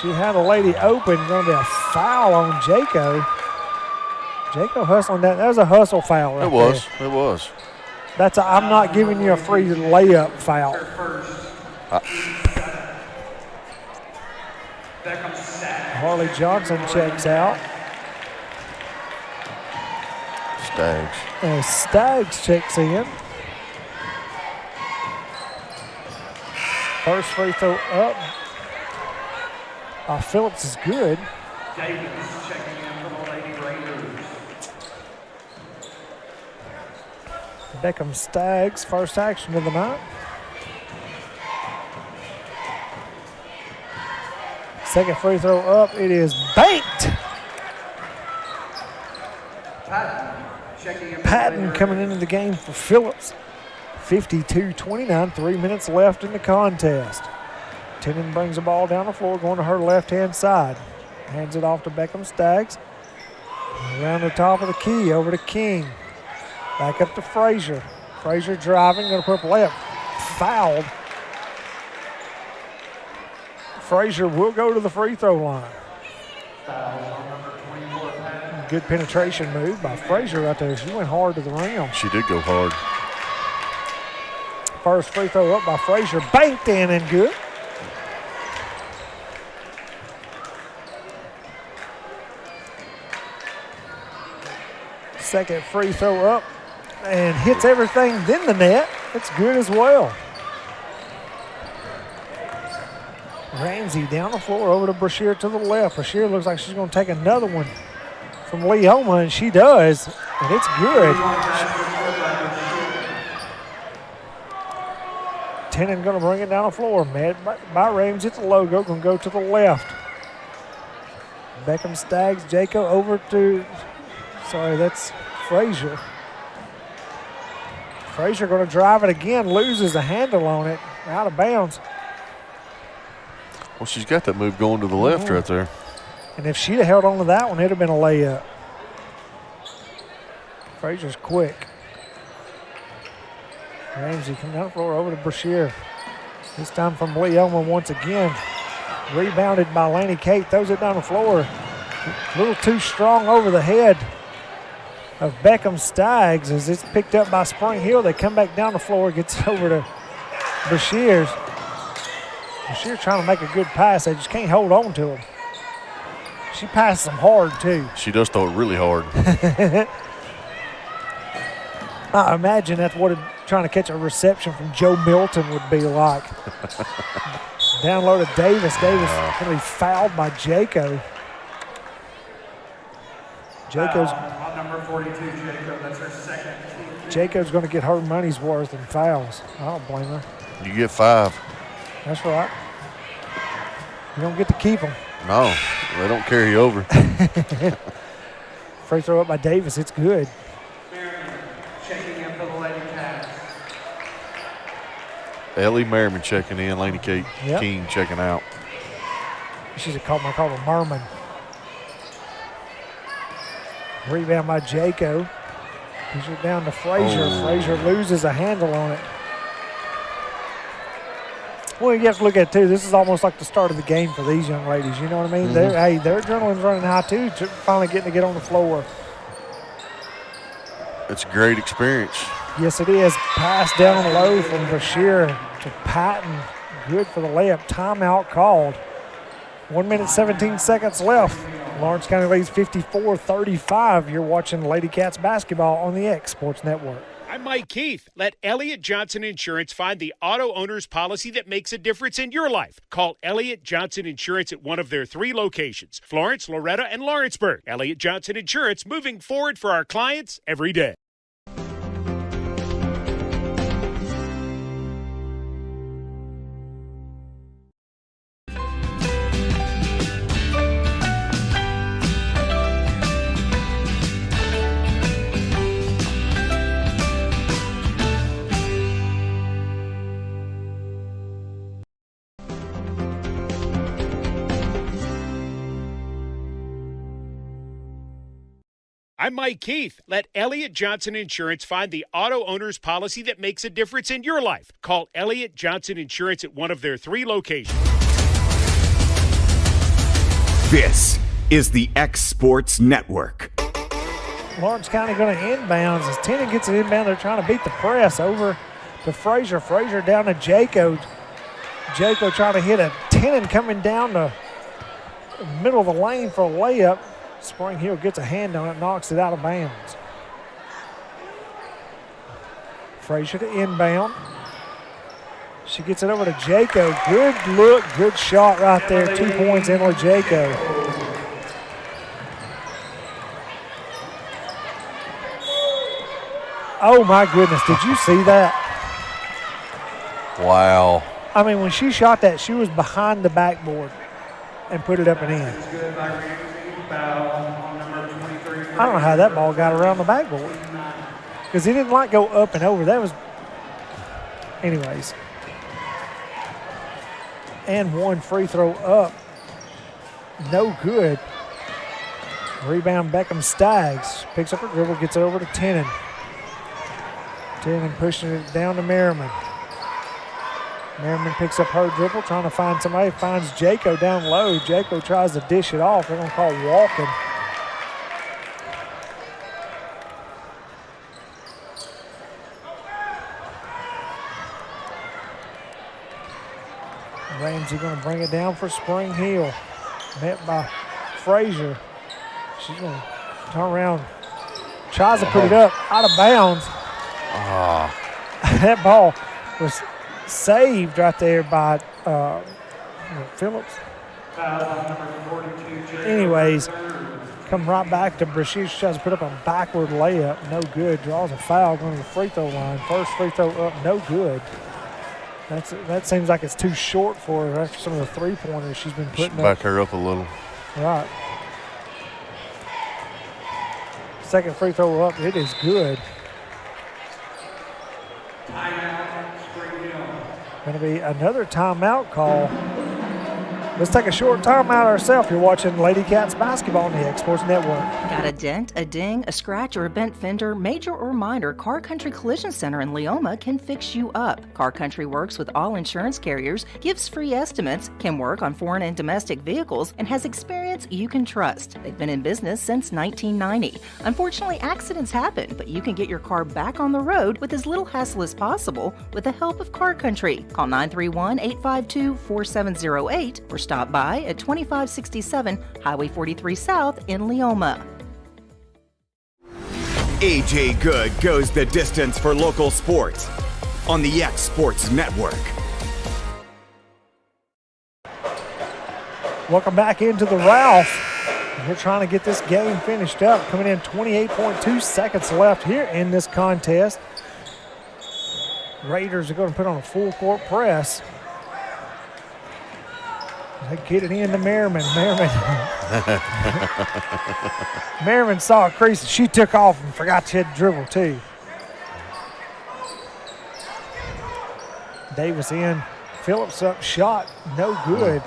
She had a lady open. Going to be a foul on Jaco. Jaco hustling that. That was a hustle foul right there. It was. That's a I'm not giving you a free layup foul. Harley Johnson checks out. Staggs. And Staggs checks in. First free throw up. Phillips is good. Davis checking in for the Lady Raiders. Beckham Staggs, first action of the night. Second free throw up. It is banked. Patton coming into the game for Phillips. 52-29, 3 minutes left in the contest. Tenen brings the ball down the floor, going to her left-hand side. Hands it off to Beckham Staggs. Around the top of the key, over to King. Back up to Frazier. Frazier driving, going to put up a layup. Fouled. Frazier will go to the free throw line. Good penetration move by Frazier right there. She went hard to the rim. She did go hard. First free throw up by Frazier. Banked in and good. Second free throw up and hits everything, then the net. It's good as well. Ramsey down the floor over to Brashear to the left. Brashear looks like she's going to take another one from Leoma, and she does, and it's good. Tenen going to bring it down the floor. Mad by Ramsey at the logo, going to go to the left. Beckham Staggs, Jaco over to, sorry, that's Frazier. Frazier going to drive it again, loses a handle on it, out of bounds. Well, she's got that move going to the left right there. And if she'd have held on to that one, it'd have been a layup. Frazier's quick. Ramsey coming down the floor over to Brashear. This time from Leoma once again. Rebounded by Laney Kate, throws it down the floor. A little too strong over the head of Beckham Staggs as it's picked up by Spring Hill. They come back down the floor, gets over to Brashear. Brashear trying to make a good pass. They just can't hold on to him. She passes them hard, too. She does throw it really hard. I imagine that's what trying to catch a reception from Joe Milton would be like. Down low to Davis. Davis going to be fouled by Jaco. Jacob's on number 42, Jacob. That's her second. Jacob's going to get her money's worth in fouls. I don't blame her. You get 5. That's right. You don't get to keep them. No, they don't carry over. Free throw up by Davis. It's good. Checking in for the Lady Cats. Ellie Merriman checking in. Laney King checking out. She's called her Merman. Rebound by Jaco. Pushes it down to Frazier. Oh. Frazier loses a handle on it. Well, you have to look at it, too. This is almost like the start of the game for these young ladies. You know what I mean? Mm-hmm. Their adrenaline's running high, too, finally getting to get on the floor. It's a great experience. Yes, it is. Pass down low from Bashir to Patton. Good for the layup. Timeout called. 1 minute, 17 seconds left. Lawrence County leads 54-35. You're watching Lady Cats basketball on the X Sports Network. I'm Mike Keith. Let Elliott Johnson Insurance find the auto owner's policy that makes a difference in your life. Call Elliott Johnson Insurance at one of their 3 locations, Florence, Loretto, and Lawrenceburg. Elliott Johnson Insurance, moving forward for our clients every day. I'm Mike Keith. Let Elliott Johnson Insurance find the auto owner's policy that makes a difference in your life. Call Elliott Johnson Insurance at one of their 3 locations. This is the X Sports Network. Lawrence County going to inbounds. As Tennant gets it inbound, they're trying to beat the press over to Frazier. Frazier down to Jaco. Jaco trying to hit a Tennant coming down the middle of the lane for a layup. Spring Hill gets a hand on it, knocks it out of bounds. Frazier to inbound. She gets it over to Jaco. Good look, good shot right there. 2 points in with Jaco. Oh my goodness, did you see that? Wow. I mean, when she shot that, she was behind the backboard and put it up and in. I don't know how that ball got around the backboard because it didn't like go up and over. That was, anyways. And 1 free throw up. No good. Rebound Beckham Staggs. Picks up her dribble, gets it over to Tennant. Tennant pushing it down to Merriman. Merriman picks up her dribble, trying to find somebody. Finds Jaco down low. Jaco tries to dish it off. They're going to call walking. Ramsey going to bring it down for Spring Hill. Met by Frazier. She's going to turn around. Tries to put it up out of bounds. That ball was saved right there by Phillips. Anyways, come right back to Brashear. She tries to put up a backward layup. No good. Draws a foul going to the free throw line. First free throw up. No good. That seems like it's too short for her after some of the three-pointers she's been putting up. Back her up a little. Right. Second free throw up. It is good. Going to be another timeout call. Let's take a short timeout ourselves. You're watching Lady Cats basketball on the X Sports Network. Got a dent, a ding, a scratch, or a bent fender? Major or minor, Car Country Collision Center in Leoma can fix you up. Car Country works with all insurance carriers, gives free estimates, can work on foreign and domestic vehicles, and has experience you can trust. They've been in business since 1990. Unfortunately, accidents happen, but you can get your car back on the road with as little hassle as possible with the help of Car Country. Call 931-852-4708 or stop by at 2567 Highway 43 South in Leoma. AJ Good goes the distance for local sports on the X Sports Network. Welcome back into the Ralph. We're trying to get this game finished up. Coming in 28.2 seconds left here in this contest. Raiders are going to put on a full court press. They get it into Merriman. Merriman saw a crease and she took off and forgot she had to dribble too. Davis in. Phillips up, shot, no good.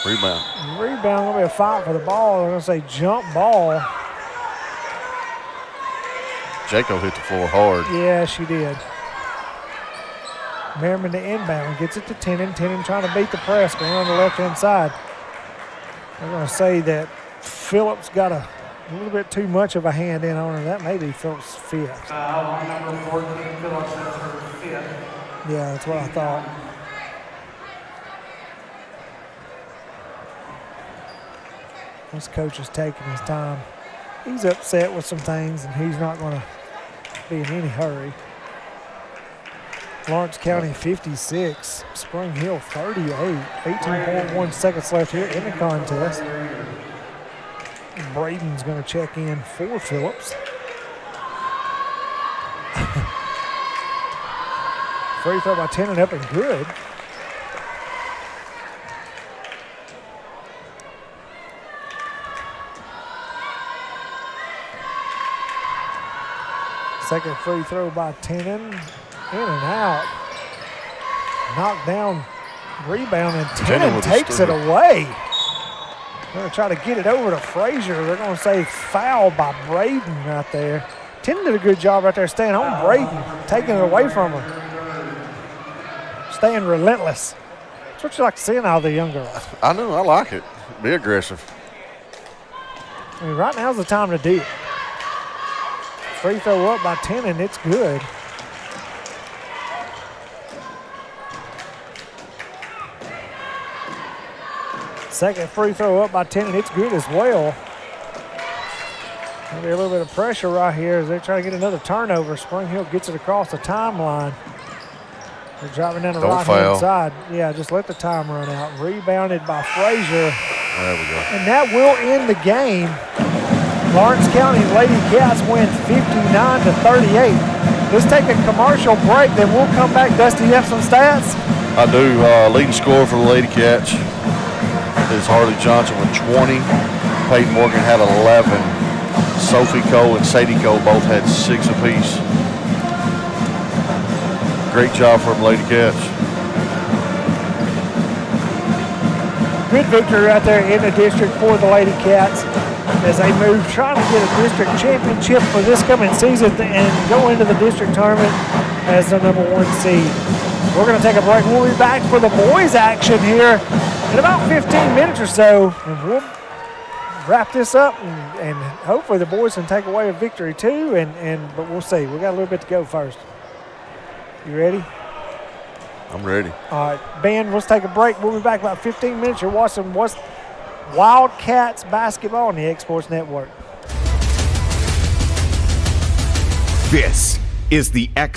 Rebound. Rebound, going to be a fight for the ball. They're going to say jump ball. Jaco hit the floor hard. Yeah, she did. Merriman to inbound, gets it to Tenen. Tenen trying to beat the press, going on the left-hand side. They're going to say that Phillips got a little bit too much of a hand in on her. That may be Phillips' fifth. Foul on number 14, Phillips, that's her fifth. Yeah, that's what I thought. This coach is taking his time. He's upset with some things, and he's not going to be in any hurry. Lawrence County 56, Spring Hill 38. 18.1 seconds left here in the contest. Braden's going to check in for Phillips. Free throw by Tenen up and good. Second free throw by Tenen. In and out. Knocked down, rebound, and Tenen takes it away. They're going to try to get it over to Frazier. They're going to say foul by Braden right there. Tenen did a good job right there staying on Braden, taking it away from her. Staying relentless. That's what you like to see in all the young girls. I know, I like it. Be aggressive. I mean, right now's the time to do it. Free throw up by Tenen, it's good. Second free throw up by Tenen, it's good as well. Maybe a little bit of pressure right here as they try to get another turnover. Spring Hill gets it across the timeline. They're driving down the right-hand side. Yeah, just let the time run out. Rebounded by Frazier. There we go. And that will end the game. Lawrence County Lady Cats win 59-38. Let's take a commercial break, then we'll come back. Dusty, you have some stats? I do. Leading scorer for the Lady Cats is Harley Johnson with 20. Peyton Morgan had 11. Sophie Cole and Sadie Cole both had 6 apiece. Great job from Lady Cats. Good victory right there in the district for the Lady Cats as they move, trying to get a district championship for this coming season and go into the district tournament as the #1 seed. We're going to take a break. We'll be back for the boys action here in about 15 minutes or so, and we'll wrap this up, and hopefully the boys can take away a victory too, but we'll see. We got a little bit to go first. You ready? I'm ready. All right, Ben, let's take a break. We'll be back about 15 minutes. You're watching Wildcats basketball on the X Sports Network. This is the X